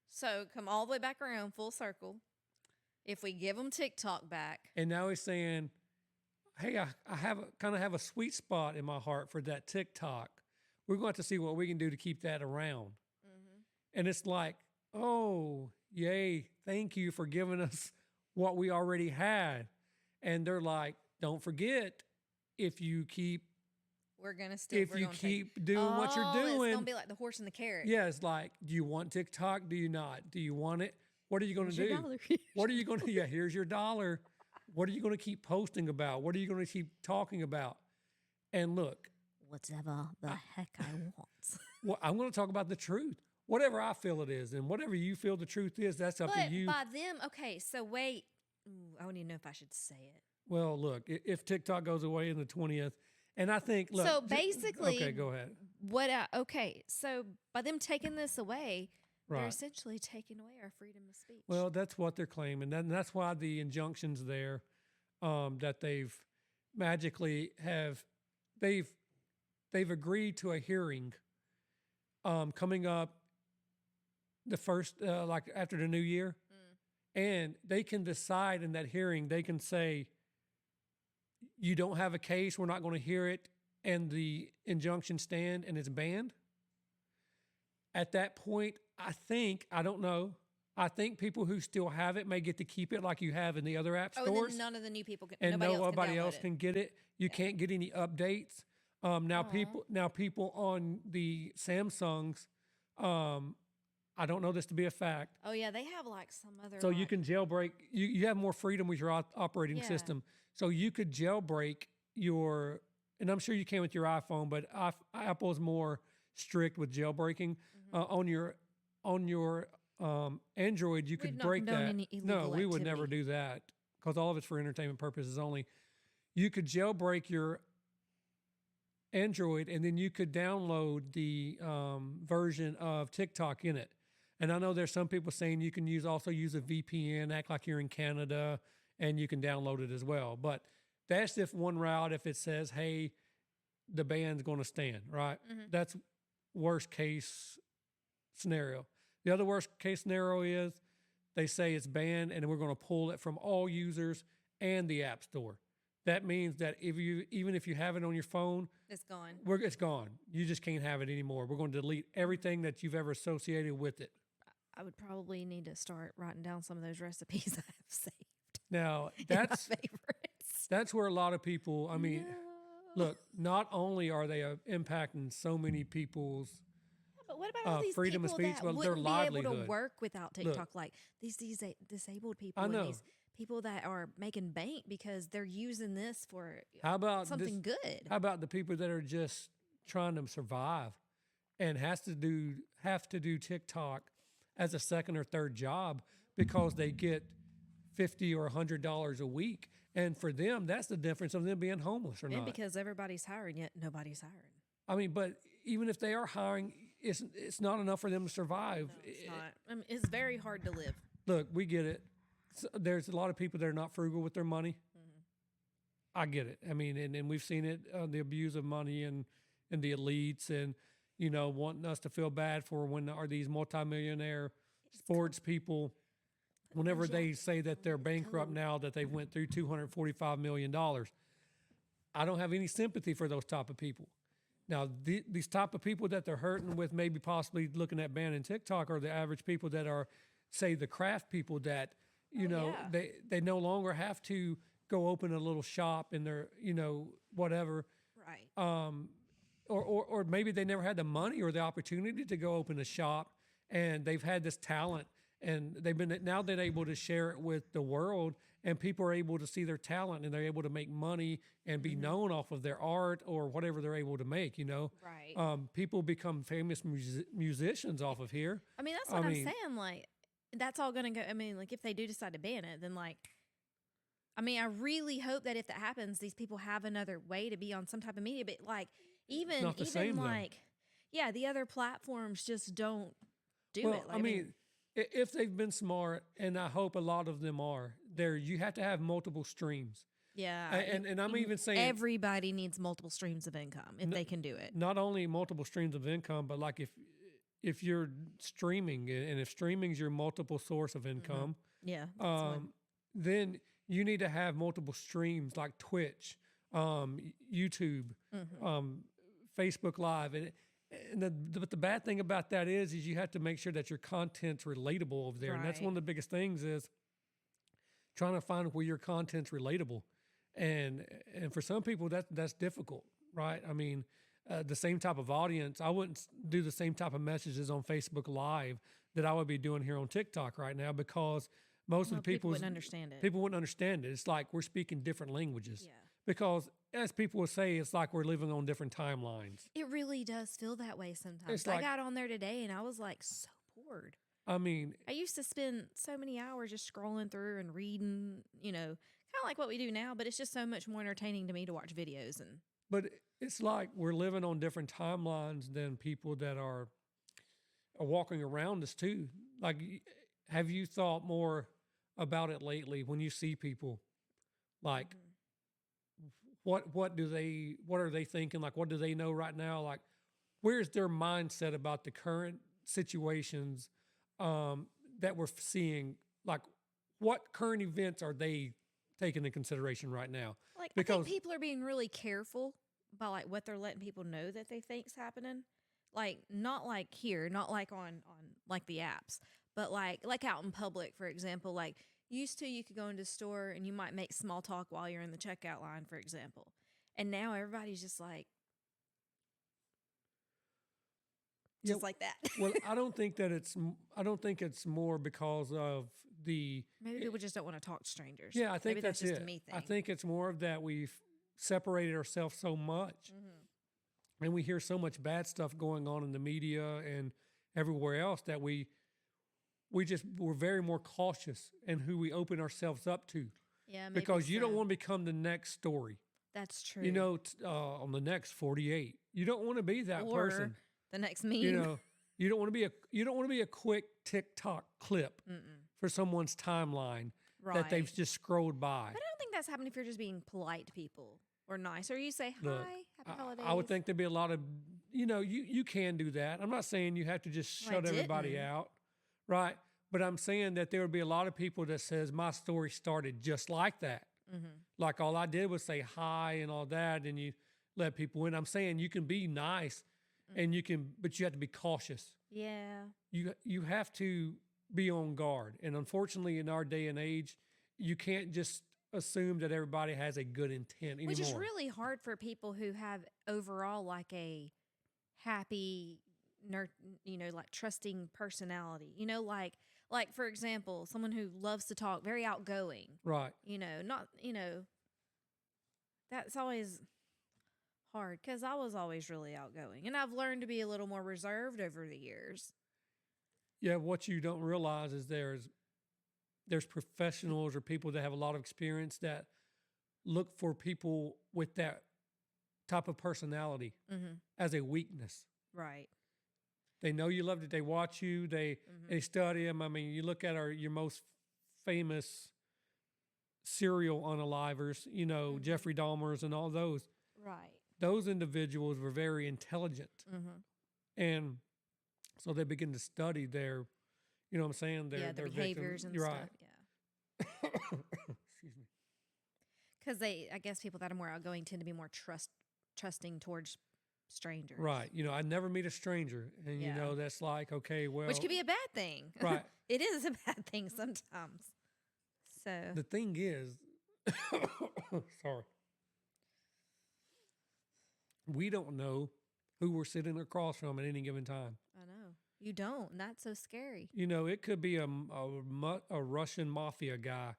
so come all the way back around full circle. If we give them TikTok back, And now he's saying, hey, I kind of have a sweet spot in my heart for that TikTok. We're going to have to see what we can do to keep that around. And it's like, oh, yay, thank you for giving us what we already had. And they're like, don't forget, if you keep we're gonna still. We're gonna keep doing what you're It's doing, gonna be like the horse and the carrot. yeah, it's like, do you want TikTok? Do you not? Do you want it? What are you going to Here's your do? dollar. What are you going to? Yeah, here's your dollar. What are you going to keep posting about? What are you going to keep talking about? And look, Whatever the heck I want. well, I'm going to talk about the truth. Whatever I feel it is, and whatever you feel the truth is, that's up But to you. by them, okay. So wait. Ooh, I don't even know if I should say it. Well, look, if TikTok goes away in the 20th, and I think, look. So basically, okay, go ahead. Okay, so by them taking this away, they're Right. essentially taking away our freedom of speech. Well, that's what they're claiming, and that's why the injunctions there, that they've magically they've agreed to a hearing, coming up the first like after the new year, and they can decide in that hearing. They can say, you don't have a case, we're not going to hear it, and the injunction stand and it's banned. At that point, I don't know. I think people who still have it may get to keep it like you have in the other app and stores. then none of the new people can. And nobody else else can get it. You can't get any updates. Now people on the Samsungs, I don't know this to be a fact. Oh yeah, they have like some other. So you can jailbreak. You have more freedom with your operating Yeah. system. So you could jailbreak your, and I'm sure you can with your iPhone, but Apple's more strict with jailbreaking. On your Android. You could We've not break done that. any No, illegal we would never activity. do that because all of it's for entertainment purposes only. You could jailbreak your Android, and then you could download the version of TikTok in it. And I know there's some people saying you can also use a VPN, act like you're in Canada, and you can download it as well. But that's if one route, if it says, hey, the ban's going to stand, right? That's worst case scenario. The other worst case scenario is they say it's banned and we're going to pull it from all users and the App Store. That means that even if you have it on your phone, It's gone. it's gone. You just can't have it anymore. We're going to delete everything that you've ever associated with it. I would probably need to start writing down some of those recipes I have saved. Now, My that's favorites. that's where a lot of people, I mean, No. look, not only are they impacting so many people's But what about all these freedom of people speech, that well, their wouldn't be able to livelihood. work without Look. TikTok? Like these disabled people I and know. these people that are making bank because they're using this for How about something good. How about the people that are just trying to survive and have to do TikTok as a second or third job because they get $50 or $100 a week, and for them, that's the difference of them being homeless or And not. because everybody's hiring, yet nobody's hiring. I mean, but even if they are hiring, it's not enough for them to survive. No, it's not. I mean, it's very hard to live. Look, we get it. There's a lot of people that are not frugal with their money. I get it. I mean, and we've seen it, the abuse of money and the elites, and wanting us to feel bad for when are these multimillionaire sports people, whenever they say that they're bankrupt now, that they went through $245 million. I don't have any sympathy for those type of people. Now, these type of people that they're hurting with, maybe possibly looking at banning TikTok, are the average people that are, say, the craft people that, they no longer have to go open a little shop in their, whatever. Right. Or maybe they never had the money or the opportunity to go open a shop, and they've had this talent, and they're able to share it with the world, and people are able to see their talent, and they're able to make money and be known off of their art or whatever they're able to make. Right. People become famous musicians off of here. I mean, that's what I'm saying. Like, that's all going to go. I mean, like, if they do decide to ban it, then like, I mean, I really hope that if that happens, these people have another way to be on some type of media. But like, even not the same, like, yeah, the other platforms just don't do well, it. Like, I mean, if they've been smart, and I hope a lot of them are, you have to have multiple streams. yeah, And I'm even saying everybody needs multiple streams of income if they can do it. not only multiple streams of income, but like if you're streaming, and if streaming's your multiple source of income, Yeah, that's one. then you need to have multiple streams like Twitch, YouTube, Facebook Live, but the bad thing about that is you have to make sure that your content's relatable over there, and that's one of the biggest things is trying to find where your content's relatable, and for some people that's difficult, right? I mean, the same type of audience, I wouldn't do the same type of messages on Facebook Live that I would be doing here on TikTok right now, because most of the people wouldn't understand it. People wouldn't understand it. It's like we're speaking different languages. Yeah. Because as people would say, it's like we're living on different timelines. It really does feel that way sometimes. It's I like- got on there today and I was like so bored. I mean, I used to spend so many hours just scrolling through and reading, kind of like what we do now, but it's just so much more entertaining to me to watch videos. And but it's like we're living on different timelines than people that are walking around us too. Like, have you thought more about it lately when you see people? Like, what are they thinking? Like, what do they know right now? Like, where's their mindset about the current situations that we're seeing? Like, what current events are they taking into consideration right now? like, I Because- think people are being really careful about like what they're letting people know that they think's happening. Like, not like here, not like on like the apps, but like out in public, for example. Like, used to, you could go into a store and you might make small talk while you're in the checkout line, for example. And now everybody's just like, Yeah, like that. well, I don't think it's more because of the. Maybe people just don't want to talk to strangers. Yeah, I think Maybe that's just it. a me thing. I think it's more of that we've separated ourselves so much, and we hear so much bad stuff going on in the media and everywhere else that we're very more cautious in who we open ourselves up to, Yeah, maybe because you don't so. want to become the next story. That's true. On the next 48, you don't want to be that or person. the next meme. You don't want to be a quick TikTok clip for someone's timeline that they've Right. just scrolled by. But I don't think that's happening if you're just being polite to people or nice, or you say hi, Look, happy holidays. I would think there'd be a lot of, you can do that. I'm not saying you have to just Well, I shut everybody didn't. out, right? But I'm saying that there would be a lot of people that says my story started just like that. Like, all I did was say hi and all that, and you let people in. I'm saying you can be nice, and but you have to be cautious. Yeah. You have to be on guard. And unfortunately, in our day and age, you can't just assume that everybody has a good intent anymore. Which is really hard for people who have overall like a happy, like trusting personality. Like for example, someone who loves to talk, very outgoing. right. Not that's always hard because I was always really outgoing, and I've learned to be a little more reserved over the years. Yeah, what you don't realize is there's professionals or people that have a lot of experience that look for people with that type of personality as a weakness. Right. They know you love it. They watch you. They study them. I mean, you look at your most famous serial unalivers, Jeffrey Dahmers and all those. Right. Those individuals were very intelligent. Mm-hmm. And so they begin to study their, you know what I'm saying? Their Their behaviors victim. and You're stuff. right. Yeah. Excuse me. Because I guess people that are more outgoing tend to be more trusting towards strangers. Right. I never meet a stranger. And, Yeah. that's like, okay, well. Which could be a bad thing. Right. It is a bad thing sometimes. So. The thing is, sorry. We don't know who we're sitting across from at any given time. I know. You don't. And that's so scary. It could be a Russian mafia guy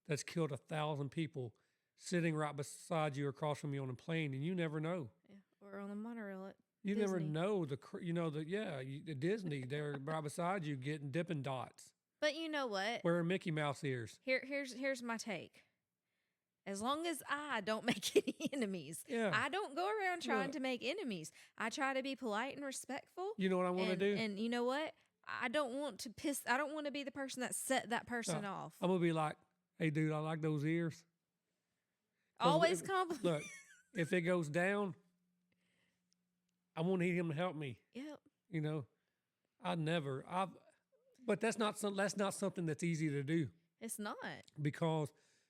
that's killed 1,000 people sitting right beside you or across from you on a plane, and you never know. Yeah. Or on the monorail at You Disney. never know the Disney. They're right beside you getting Dippin' Dots, But you know what? wearing Mickey Mouse ears. Here's my take. As long as I don't make any enemies, Yeah. I don't go around trying Look. to make enemies. I try to be polite and respectful. You know what I want to do? And you know what? I don't want to be the person that set that person off. I'm gonna be like, hey, dude, I like those ears. 'Cause Always if- compliment. Look, if it goes down, I won't need him to help me. Yep. But that's not something that's easy to do, It's not. because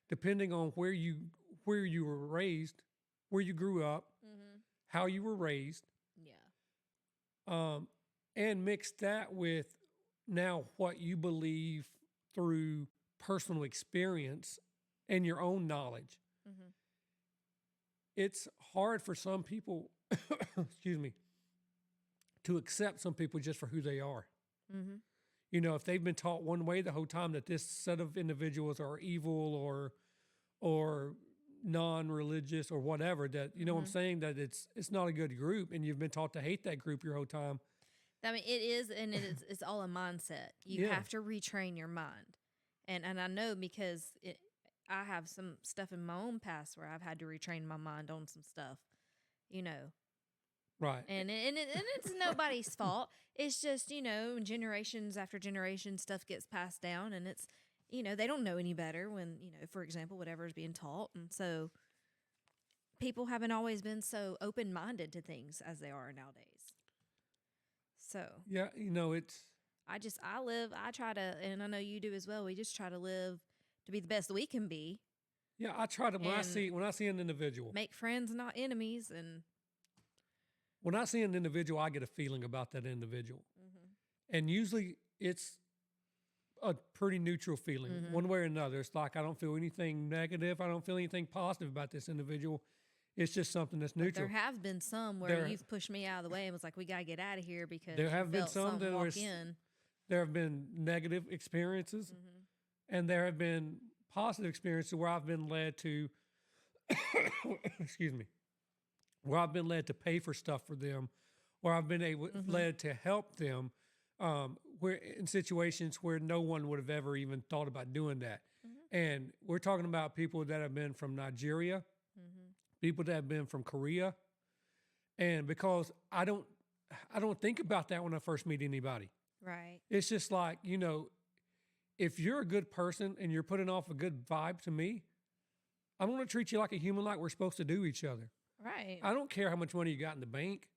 depending on where you were raised, where you grew up, Mm-hmm. how you were raised, Yeah. and mix that with now what you believe through personal experience and your own knowledge. Mm-hmm. It's hard for some people, excuse me, to accept some people just for who they are. Mm-hmm. If they've been taught one way the whole time, that this set of individuals are evil or non-religious or whatever, that, what I'm Mhm. saying, that it's not a good group, and you've been taught to hate that group your whole time. I mean, it is, and it's all a mindset. You Yeah. have to retrain your mind, and I know because I have some stuff in my own past where I've had to retrain my mind on some stuff, Right. and it's nobody's fault. It's just generations after generation stuff gets passed down, and it's they don't know any better when for example whatever is being taught, and so people haven't always been so open minded to things as they are nowadays. So Yeah, it's I try to, and I know you do as well. We just try to live to be the best we can be, yeah. I try to when I And see an individual, make friends, not enemies, and when I see an individual, I get a feeling about that individual, and usually it's a pretty neutral feeling, Mhm. one way or another. It's like I don't feel anything negative. I don't feel anything positive about this individual. It's just something that's but neutral. there have been some where There- you've pushed me out of the way and was like, "We gotta get out of here," because There you have been felt some something that walk was- in. There have been negative experiences, Mm-hmm. and there have been positive experiences where I've been led to, excuse me, where I've been led to pay for stuff for them, or I've been led to help them, where in situations where no one would have ever even thought about doing that. And we're talking about people that have been from Nigeria, people that have been from Korea, and because I don't think about that when I first meet anybody. Right. It's just like, if you're a good person and you're putting off a good vibe to me, I'm going to treat you like a human, like we're supposed to do each other. Right. I don't care how much money you got in the bank.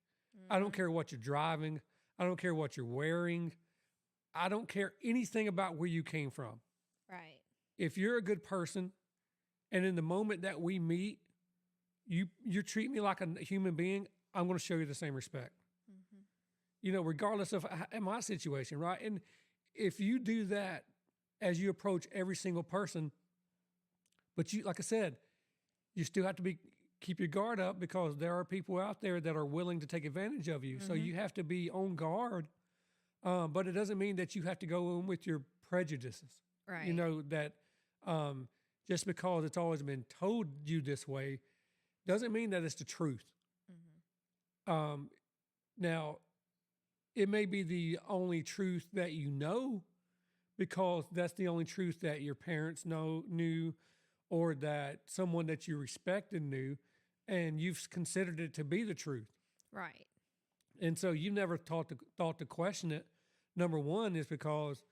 I don't care what you're driving. I don't care what you're wearing. I don't care anything about where you came from. Right. If you're a good person, and in the moment that we meet, you treat me like a human being, I'm going to show you the same respect. Regardless of my situation, right? And if you do that as you approach every single person, but you, like I said, you still have to keep your guard up, because there are people out there that are willing to take advantage of you. So you have to be on guard. But it doesn't mean that you have to go in with your prejudices. Right. That just because it's always been told you this way doesn't mean that it's the truth. Now, it may be the only truth that you know, because that's the only truth that your parents knew, or that someone that you respected knew, and you've considered it to be the truth. Right. And so you never thought to question it. Number one is because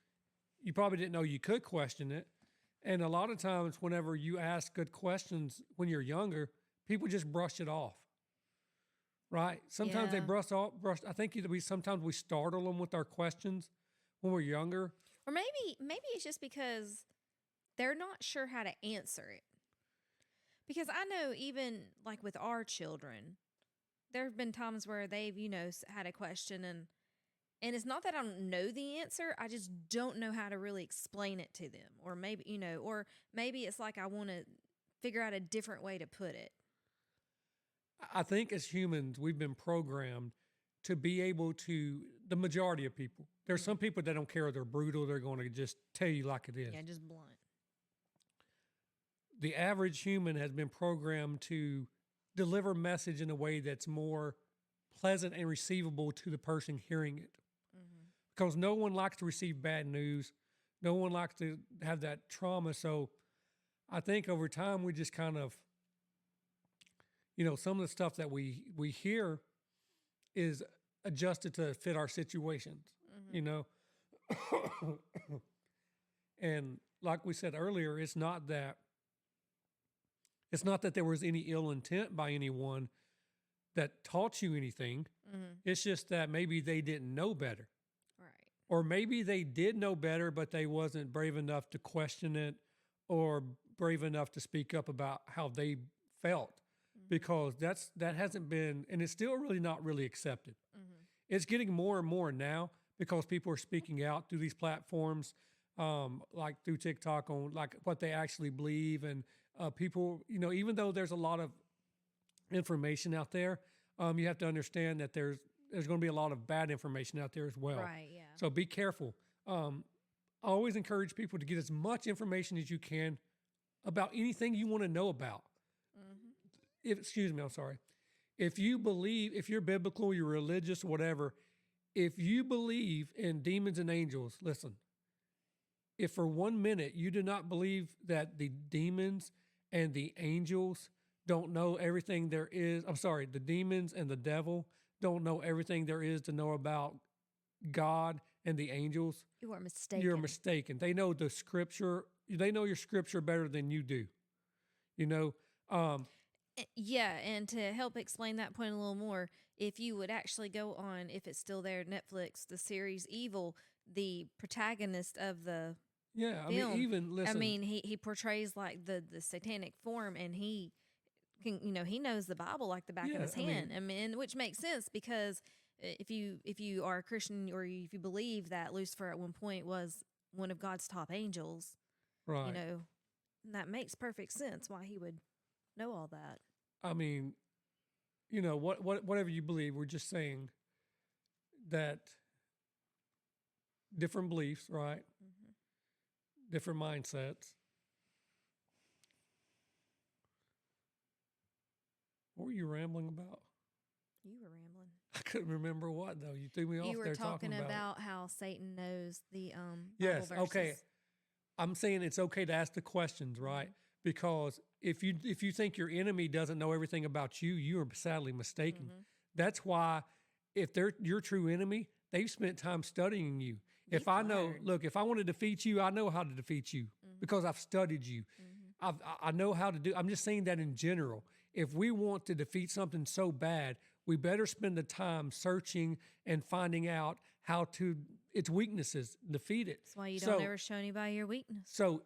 you probably didn't know you could question it. And a lot of times, whenever you ask good questions when you're younger, people just brush it off. Right? Sometimes they Yeah. brush. I think sometimes we startle them with our questions when we're younger. Or maybe it's just because they're not sure how to answer it. Because I know even like with our children, there have been times where they've, had a question and it's not that I don't know the answer, I just don't know how to really explain it to them. Or maybe it's like I want to figure out a different way to put it. I think as humans, we've been programmed to be able to, the majority of people, there's some people that don't care, they're brutal, they're going to just tell you like it is. Yeah, just blunt. The average human has been programmed to deliver message in a way that's more pleasant and receivable to the person hearing it. Because no one likes to receive bad news. No one likes to have that trauma. So I think over time we just kind of, some of the stuff that we hear is adjusted to fit our situations, And like we said earlier, it's not that there was any ill intent by anyone that taught you anything. It's just that maybe they didn't know better. Right. Or maybe they did know better, but they wasn't brave enough to question it or brave enough to speak up about how they felt. Because that hasn't been, and it's still really not really accepted. It's getting more and more now because people are speaking out through these platforms, like through TikTok on like what they actually believe. And people, even though there's a lot of information out there, you have to understand that there's going to be a lot of bad information out there as well. Right, yeah. So be careful. I always encourage people to get as much information as you can about anything you want to know about. I'm sorry. If you're biblical, you're religious, whatever, if you believe in demons and angels, listen, if for 1 minute you do not believe that the demons and the angels don't know everything there is, the demons and the devil don't know everything there is to know about God and the angels, You are mistaken. you're mistaken. They know the scripture. They know your scripture better than you do. Yeah, and to help explain that point a little more, if you would actually go on, if it's still there, Netflix, the series Evil, the protagonist of the film, he portrays like the satanic form, and he can, he knows the Bible like the back of his hand. Which makes sense because if you are a Christian or if you believe that Lucifer at one point was one of God's top angels, right. that makes perfect sense why he would know all that. Whatever you believe, we're just saying that different beliefs, right? Different mindsets. What were you rambling about? You were rambling. I couldn't remember what though. You threw me off You were there talking about about how Satan knows the yes, Bible verses. okay. I'm saying it's okay to ask the questions, right? Because if you think your enemy doesn't know everything about you, you are sadly mistaken. That's why if they're your true enemy, they've spent time studying you. If I want to defeat you, I know how to defeat you because I've studied you. I know how to do. I'm just saying that in general. If we want to defeat something so bad, we better spend the time searching and finding out how to its weaknesses, defeat it. That's why you don't ever show anybody your weakness. So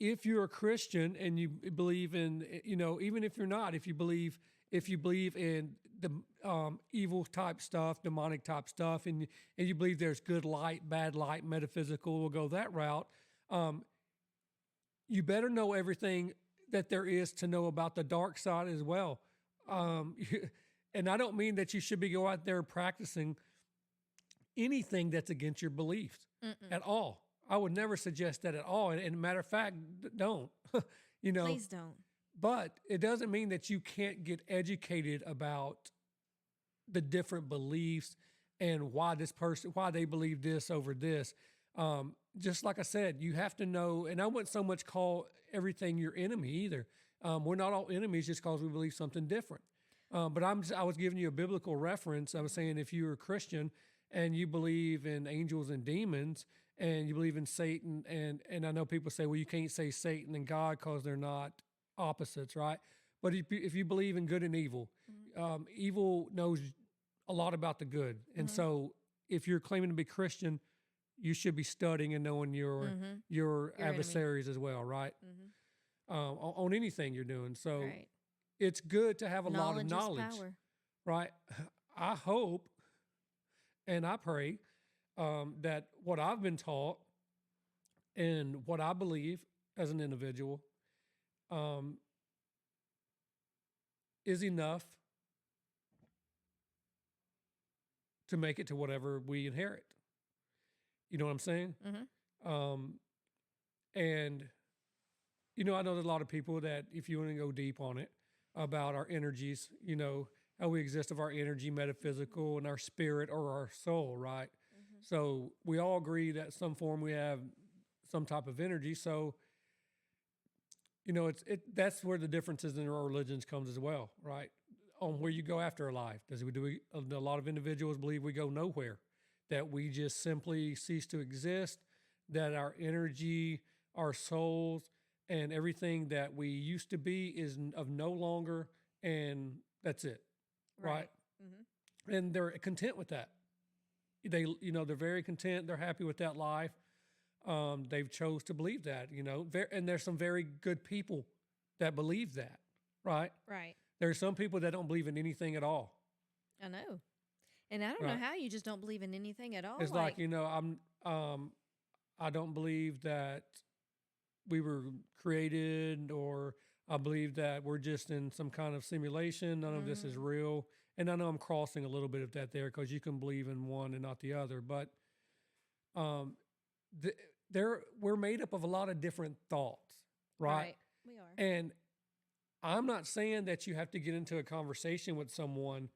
if you're a Christian and you believe in, even if you're not, if you believe in the evil type stuff, demonic type stuff, and you believe there's good light, bad light, metaphysical, we'll go that route. You better know everything that there is to know about the dark side as well. And I don't mean that you should be go out there practicing anything that's against your beliefs at all. I would never suggest that at all. And matter of fact, don't. Please don't. But it doesn't mean that you can't get educated about the different beliefs and why they believe this over this. Just like I said, you have to know, and I wouldn't so much call everything your enemy either. We're not all enemies just because we believe something different. But I was giving you a biblical reference. I was saying if you're a Christian and you believe in angels and demons and you believe in Satan, and I know people say, well, you can't say Satan and God because they're not opposites, right? But if you believe in good and evil, evil knows a lot about the good, and so if you're claiming to be Christian, you should be studying and knowing your Your enemy. adversaries as well, right? On anything you're doing. So Right. it's good to have a lot of Knowledge knowledge, is power. right? I hope and I pray that what I've been taught and what I believe as an individual is enough to make it to whatever we inherit. You know what I'm saying? And, you know, I know there's a lot of people that, if you want to go deep on it, about our energies, you know, how we exist of our energy, metaphysical, and our spirit or our soul, right? So we all agree that some form we have some type of energy. So, you know, that's where the differences in our religions comes as well, right? On where you go after a life. A lot of individuals believe we go nowhere, that we just simply cease to exist, that our energy, our souls, and everything that we used to be is of no longer, and that's it, right? And they're content with that. They're very content. They're happy with that life. They've chose to believe that, you know, and there's some very good people that believe that, right? Right. There are some people that don't believe in anything at all. I know. And I don't know how you just don't believe in anything at all. It's like, you know, I don't believe that we were created, or I believe that we're just in some kind of simulation. None of this is real. And I know I'm crossing a little bit of that there, because you can believe in one and not the other. But we're made up of a lot of different thoughts, right? We are. And I'm not saying that you have to get into a conversation with someone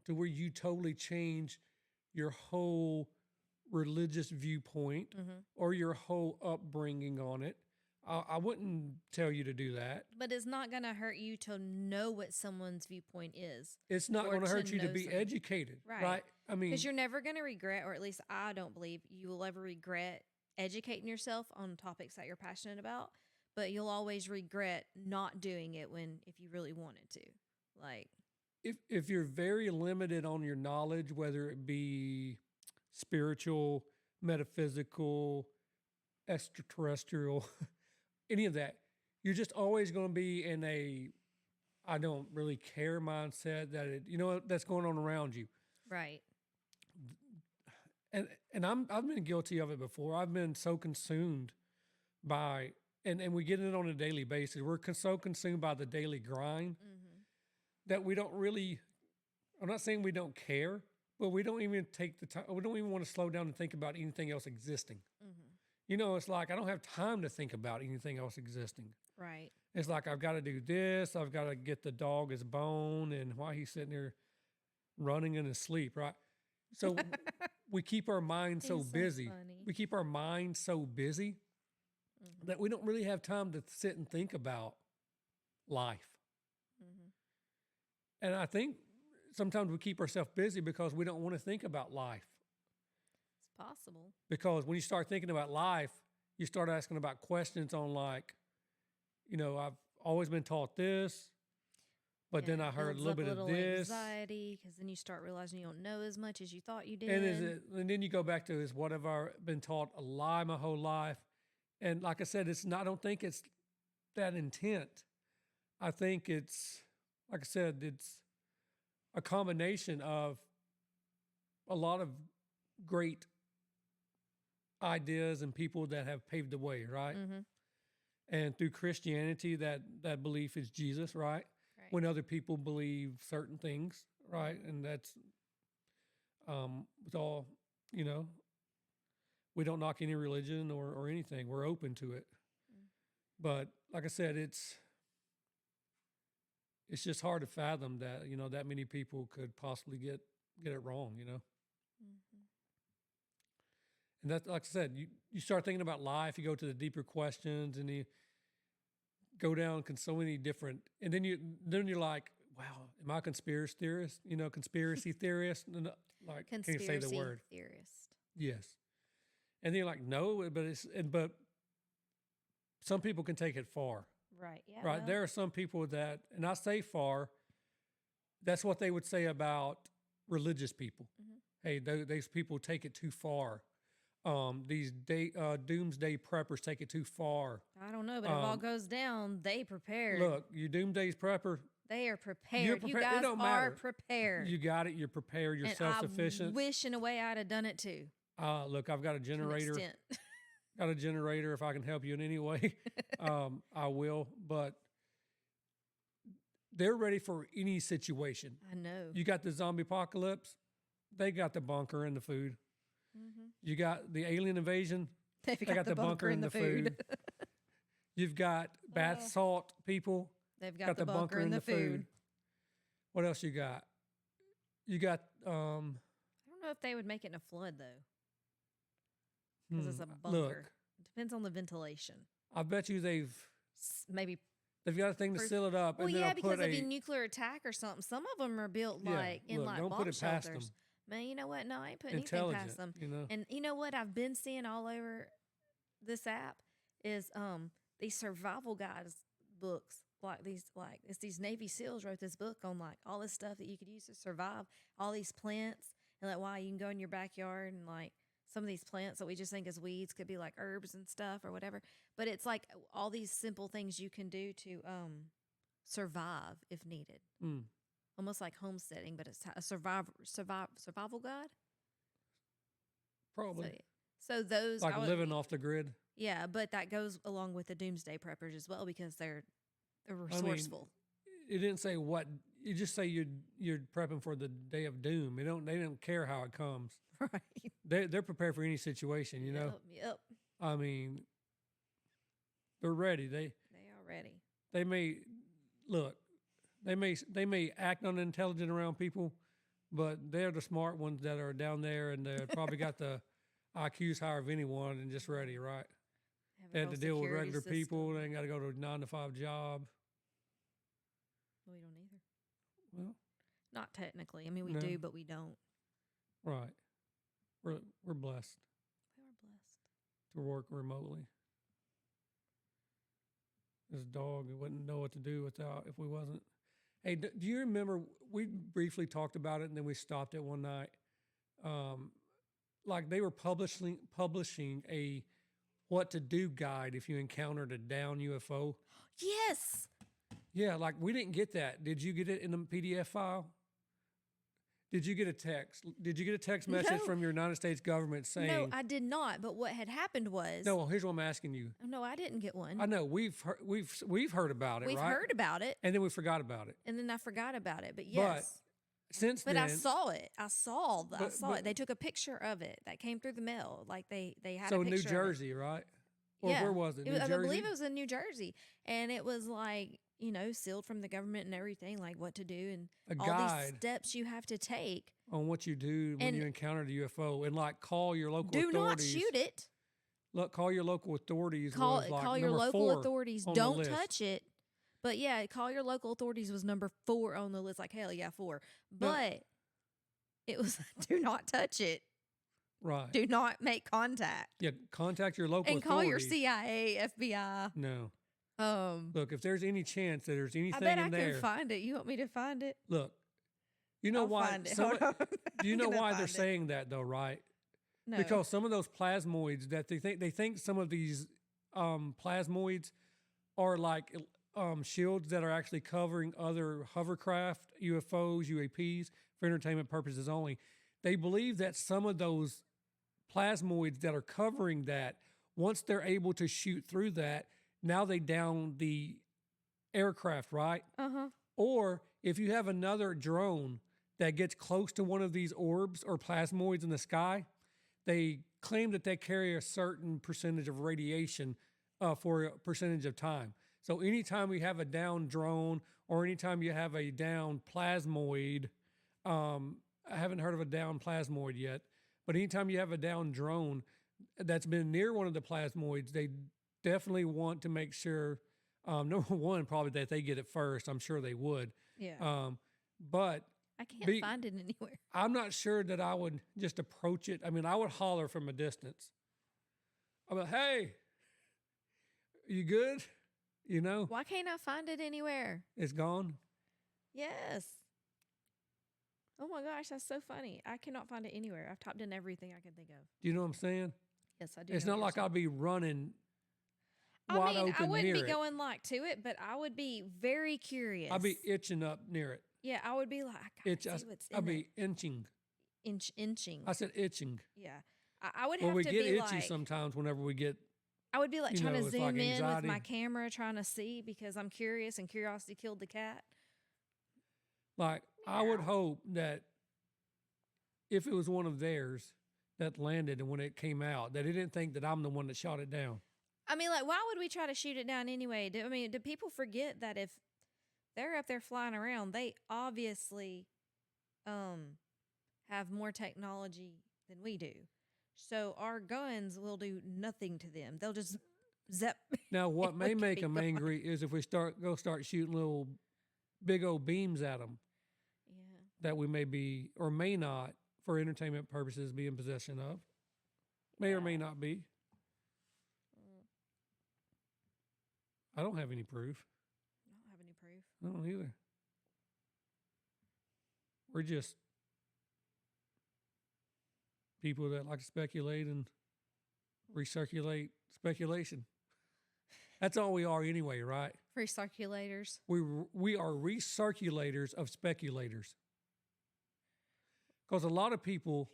to where you totally change your whole religious viewpoint or your whole upbringing on it. I wouldn't tell you to do that. But it's not going to hurt you to know what someone's viewpoint is. It's not going to hurt you to be educated, right? I mean, because you're never going to regret, or at least I don't believe you will ever regret educating yourself on topics that you're passionate about. But you'll always regret not doing it if you really wanted to. Like, if you're very limited on your knowledge, whether it be spiritual, metaphysical, extraterrestrial, any of that, you're just always going to be in a I don't really care mindset that's going on around you. Right. And I've been guilty of it before. I've been so consumed by and we get it on a daily basis. We're so consumed by the daily grind that we don't really, I'm not saying we don't care, but we don't even take the time. We don't even want to slow down and think about anything else existing. You know, it's like, I don't have time to think about anything else existing. Right. It's like, I've got to do this. I've got to get the dog his bone, and why he's sitting there running in his sleep, right? So we keep our mind so busy. Funny. We keep our mind so busy that we don't really have time to sit and think about life. And I think sometimes we keep ourselves busy because we don't want to think about life. It's possible. Because when you start thinking about life, you start asking about questions on, like, you know, I've always been taught this, but then I heard a little bit of this. Anxiety, because then you start realizing you don't know as much as you thought you did. And then you go back to, is what have I been taught a lie my whole life? And like I said, I don't think it's that intent. I think it's, like I said, it's a combination of a lot of great ideas and people that have paved the way, right? And through Christianity, that belief is Jesus, right? When other people believe certain things, right? And that's with all, you know, we don't knock any religion or anything. We're open to it. But like I said, it's just hard to fathom that, you know, that many people could possibly get it wrong, you know? And that's, like I said, you start thinking about life, you go to the deeper questions, and you go down so many different, and then you're like, wow, am I a conspiracy theorist? You know, conspiracy theorist? Like, can't say the word. Theorist. Yes. And they're like, no, but some people can take it far. Right. Yeah. Right. well, There are some people that, and I say far, that's what they would say about religious people. Mhm. Hey, those people take it too far. These doomsday preppers take it too far. I don't know, but if all Um, goes down, they prepared. Look, you doomsday prepper, They are prepared. You prepared. It guys don't are matter. prepared. you got it. You're prepared. You're and self-sufficient. I wish in a way I'd have done it too. Look, I've got a To an generator. extent. Got a generator. If I can help you in any way, I will. But they're ready for any situation. I know. You got the zombie apocalypse. They got the bunker and the food. Mhm. You got the alien invasion. They've They got the bunker and the food. You've got bath Oh. salt people. They've got the bunker and the food. What else you got? You got I don't know if they would make it in a flood though, because it's a bunker. Look, It depends on the ventilation. I bet you they've Maybe. got a thing to Proof- seal it up. Well, and then yeah, I'll because put of a nuclear attack or something. Some of them are built Yeah, like in look, like don't bomb put it past shelters. them. Man, you know what? No, I ain't putting anything Intelligent, past them. you know. And you know what I've been seeing all over this app is these survival guides books. It's these Navy SEALs wrote this book on like all this stuff that you could use to survive, all these plants, and like why you can go in your backyard and like some of these plants that we just think is weeds could be like herbs and stuff or whatever. But it's like all these simple things you can do to survive if needed. Mm, Almost like homesteading, but it's a survival guide. probably So those like I would- living off the grid. Yeah, but that goes along with the doomsday preppers as well because they're mean, resourceful. It didn't say what. You just say you're prepping for the day of doom. They don't care how it comes. Right. They're prepared for any situation. You know. Yep. I mean, they're ready. They are ready. They may look. They may act unintelligent around people, but they're the smart ones that are down there, and they probably got the IQs higher of anyone, and just ready, right? Have They a had to whole deal with security regular people. system. They ain't got to go to a 9-to-5 job. We don't either. Well, Not technically. I mean, we No. do, but we don't. right. We're blessed We are blessed. to work remotely. This dog wouldn't know what to do without if we wasn't. Hey, do you remember we briefly talked about it and then we stopped it one night? Like they were publishing a what to do guide if you encountered a down UFO. Yes. Yeah, like we didn't get that. Did you get it in the PDF file? Did you get a text? Did you get a text message No. from your United States government saying? No, I did not. But what had happened was. No, well, here's what I'm asking you. Oh, no, I didn't get one. I know we've heard about it, We've right? heard about it, And then we forgot about it. and then I forgot about it. But yes. Since But then, I saw it. I saw But- it. They took a picture of it that came through the mail. Like they had so a New picture of it. Jersey, right? Or Yeah. where was it? New I Jersey. believe it was in New Jersey, and it was like sealed from the government and everything, like what to do and A all guide these steps you have to take. on what you do when And you encounter the UFO, and like call your local Do not authorities. shoot it. Look, call your local authorities. Call was like call your number local 4 authorities. on the Don't list. touch it. But yeah, call your local authorities was number 4 on the list. Like hell yeah, 4. But it was do not touch it. Right. Do not make contact. Yeah, contact your local And call your authorities. CIA, FBI. No. Um, Look, if there's any chance that there's anything I bet in I there, can find it. You want me to find it? look, you know I'll why? find it. some Hold of- on. Do you I'm know gonna why they're find it. saying that though, right? No. Because some of those plasmoids that they think some of these plasmoids are like shields that are actually covering other hovercraft, UFOs, UAPs for entertainment purposes only. They believe that some of those plasmoids that are covering that, once they're able to shoot through that, now they down the aircraft, right? Uh-huh. Or if you have another drone that gets close to one of these orbs or plasmoids in the sky, they claim that they carry a certain percentage of radiation for a percentage of time. So anytime we have a down drone or anytime you have a down plasmoid, I haven't heard of a down plasmoid yet, but anytime you have a down drone that's been near one of the plasmoids, they definitely want to make sure, number one, probably that they get it first. I'm sure they would. Yeah. But I can't be- find it anywhere. I'm not sure that I would just approach it. I mean, I would holler from a distance. I'm like, hey, you good? You know, Why can't I find it anywhere? it's gone. Yes. Oh my gosh, that's so funny. I cannot find it anywhere. I've typed in everything I can think of. Do you know what I'm saying? Yes, I do. It's know not what like you're I'll be running saying. wide I open wouldn't near be it. going like to it, but I would be very curious. I'll be itching up near it. Yeah, I would be like, I gotta see what's I'll in be it. inching. Inching. I said itching. Yeah. I would Well, have we to get be itchy like, sometimes whenever we get, I would be like you trying know, to it's zoom like in with anxiety. my camera, trying to see because I'm curious and curiosity killed the cat. like, I would Meow. hope that if it was one of theirs that landed and when it came out, that it didn't think that I'm the one that shot it down. I mean, like, why would we try to shoot it down anyway? Do people forget that if they're up there flying around, they obviously have more technology than we do. So our guns will do nothing to them. They'll just zap. Now, what and may we can make be them gone. angry is if we start shooting little big old beams at them Yeah. that we may be or may not, for entertainment purposes, be in possession of. May or may Yeah. not be. Mm, I don't have any proof. I don't have any proof. I don't either. We're just people that like to speculate and recirculate speculation. That's all we are anyway, right? Recirculators. We are recirculators of speculators. Because a lot of people,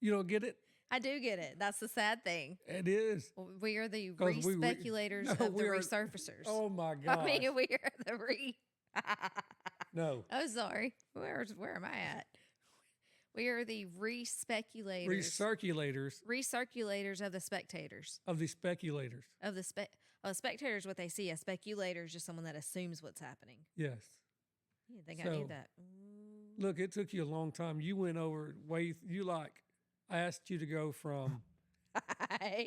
you don't get it? I do get it. That's the sad thing. It is. We are the 'Cause we re-speculators no, of the we are- resurfacers. Oh my God. I mean, we are the re. No. Oh, sorry. Where am I at? We are the re-speculators. Recirculators Recirculators of the spectators. of the speculators. Of the spectator is what they see. A speculator is just someone that assumes what's happening. Yes. You think I So, need that? Look, it took you a long time. You went over I asked you to go from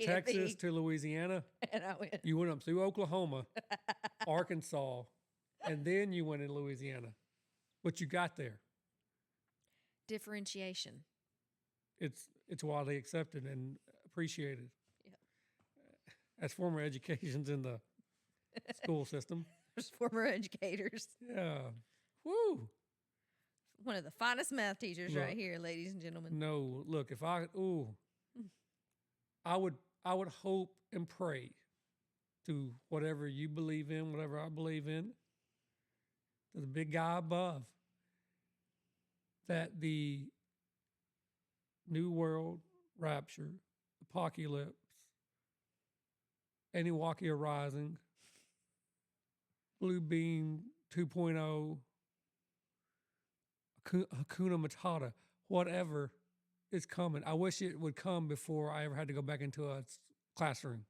Texas to Louisiana. And I went. You went up through Oklahoma, Arkansas, and then you went in Louisiana. But you got there. Differentiation. It's widely accepted and appreciated. Yep. As former educations in the school system. There's former educators. Yeah. Woo. One of the finest math teachers Look. right here, ladies and gentlemen. No, look, I would hope and pray to whatever you believe in, whatever I believe in, to the big guy above, that the New World Rapture, Apocalypse, Eniwaki Rising, Blue Beam 2.0, Hakuna Matata, whatever is coming. I wish it would come before I ever had to go back into a classroom.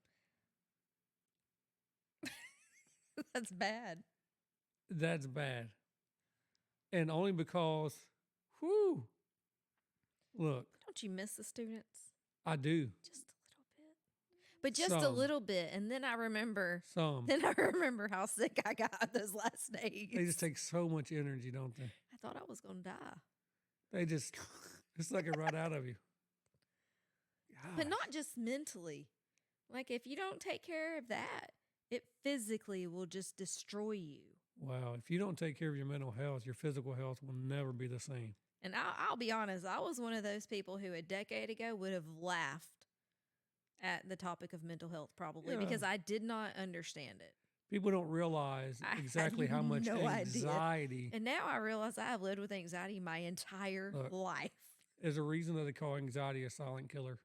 That's bad. That's bad. And only because, whew, look, Don't you miss the students? I do. Just a little bit. But just a Some. little bit. And then I remember Some. how sick I got those last days. They just take so much energy, don't they? I thought I was going to die. They just suck it right out of you. But Gosh. not just mentally. Like if you don't take care of that, it physically will just destroy you. Wow. If you don't take care of your mental health, your physical health will never be the same. And I'll be honest, I was one of those people who a decade ago would have laughed at the topic of mental health probably Yeah. because I did not understand it. People don't realize I had exactly how much no idea. anxiety And now I realize I have lived with anxiety my entire Look, life. is a reason that they call anxiety a silent killer.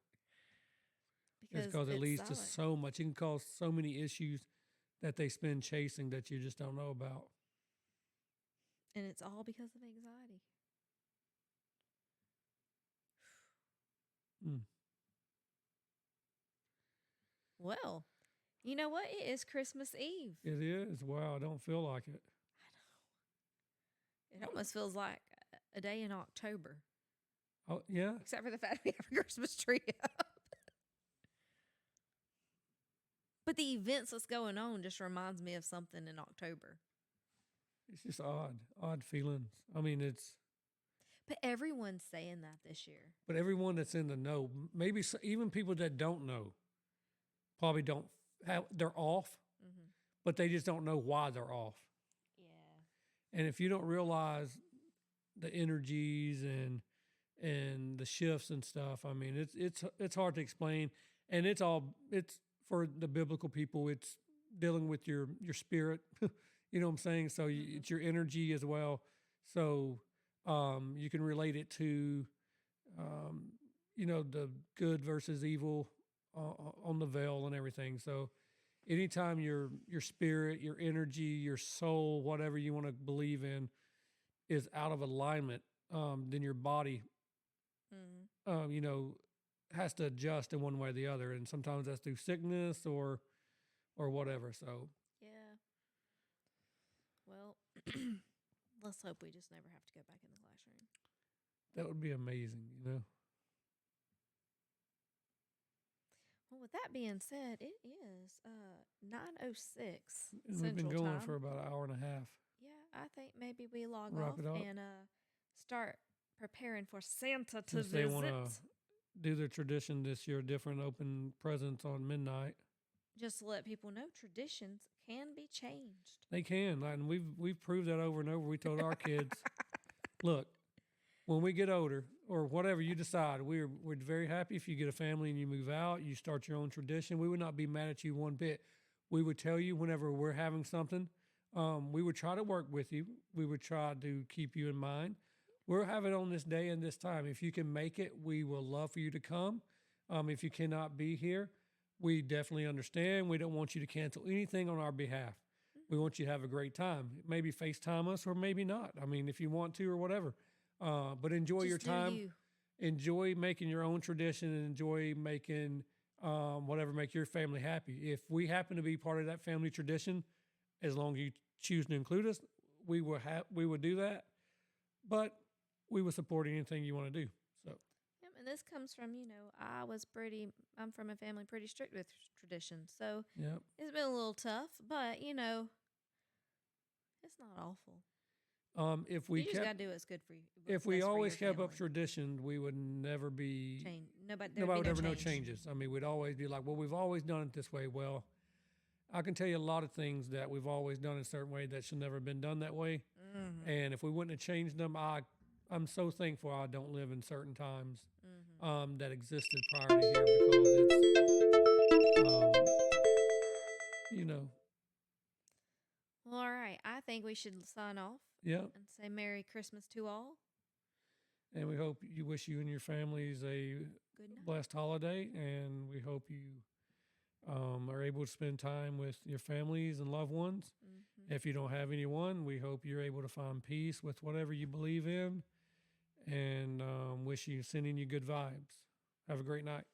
It's because it it's leads to silent. so much. It can cause so many issues that they spend chasing that you just don't know about. And it's all because of anxiety. Mm. Well, you know what? It is Christmas Eve. It is. Wow, I don't feel like it. It almost feels like a day in October, Oh, yeah. except for the fact we have a Christmas tree up. But the events that's going on just reminds me of something in October. It's just odd feelings. I mean, But everyone's saying that this year. but everyone that's in the know, maybe even people that don't know, probably don't have, they're off, Mm-hmm. but they just don't know why they're off. Yeah. And if you don't realize the energies and the shifts and stuff, I mean, it's hard to explain. And it's for the biblical people, it's dealing with your spirit. You know what I'm saying? So Mm-hmm. it's your energy as well. So you can relate it to um, the good versus evil on the veil and everything. So anytime your spirit, your energy, your soul, whatever you want to believe in, is out of alignment, then your body, Mm-hmm. has to adjust in one way or the other, and sometimes that's through sickness or whatever. So Yeah. Well, let's hope we just never have to go back in the classroom. that would be amazing, you know. Well, with that being said, it is 9:06 And we've been Central going Time. for about an hour and a half. Yeah, I think maybe we log Wrap off it up. and start preparing for Santa to Since they visit. want to do their tradition this year, different open presents on midnight. Just to let people know, traditions can be changed. They can, and we've proved that over and over. We told our kids, look, when we get older or whatever you decide, we're very happy if you get a family and you move out, you start your own tradition. We would not be mad at you one bit. We would tell you whenever we're having something. We would try to work with you. We would try to keep you in mind. We're having on this day and this time. If you can make it, we will love for you to come. If you cannot be here, we definitely understand. We don't want you to cancel anything on our behalf. We want you to have a great time. Maybe FaceTime us or maybe not. I mean, if you want to or whatever. But enjoy Just your do time. you. Enjoy making your own tradition and enjoy making whatever make your family happy. If we happen to be part of that family tradition, as long as you choose to include us, we would do that. But we would support anything you want to do. So Yep, and this comes from, I'm from a family pretty strict with tradition. So yeah. it's been a little tough, but, it's not awful. If we You just got kept to do what's good for you. if we always kept up tradition, we would never be change. Nobody nobody would no ever know change. changes. I mean, we'd always be like, well, we've always done it this way. Well, I can tell you a lot of things that we've always done a certain way that should never have been done that way. Mm-hmm. And if we wouldn't have changed them, I'm so thankful I don't live in certain times Mm-hmm. that existed prior to here because it's, you know, Well, all right. I think we should sign off yeah. and say Merry Christmas to all. And we hope you wish you and your families a Good night. blessed holiday, and we hope you are able to spend time with your families and loved ones. Mm-hmm. If you don't have anyone, we hope you're able to find peace with whatever you believe in, and sending you good vibes. Have a great night.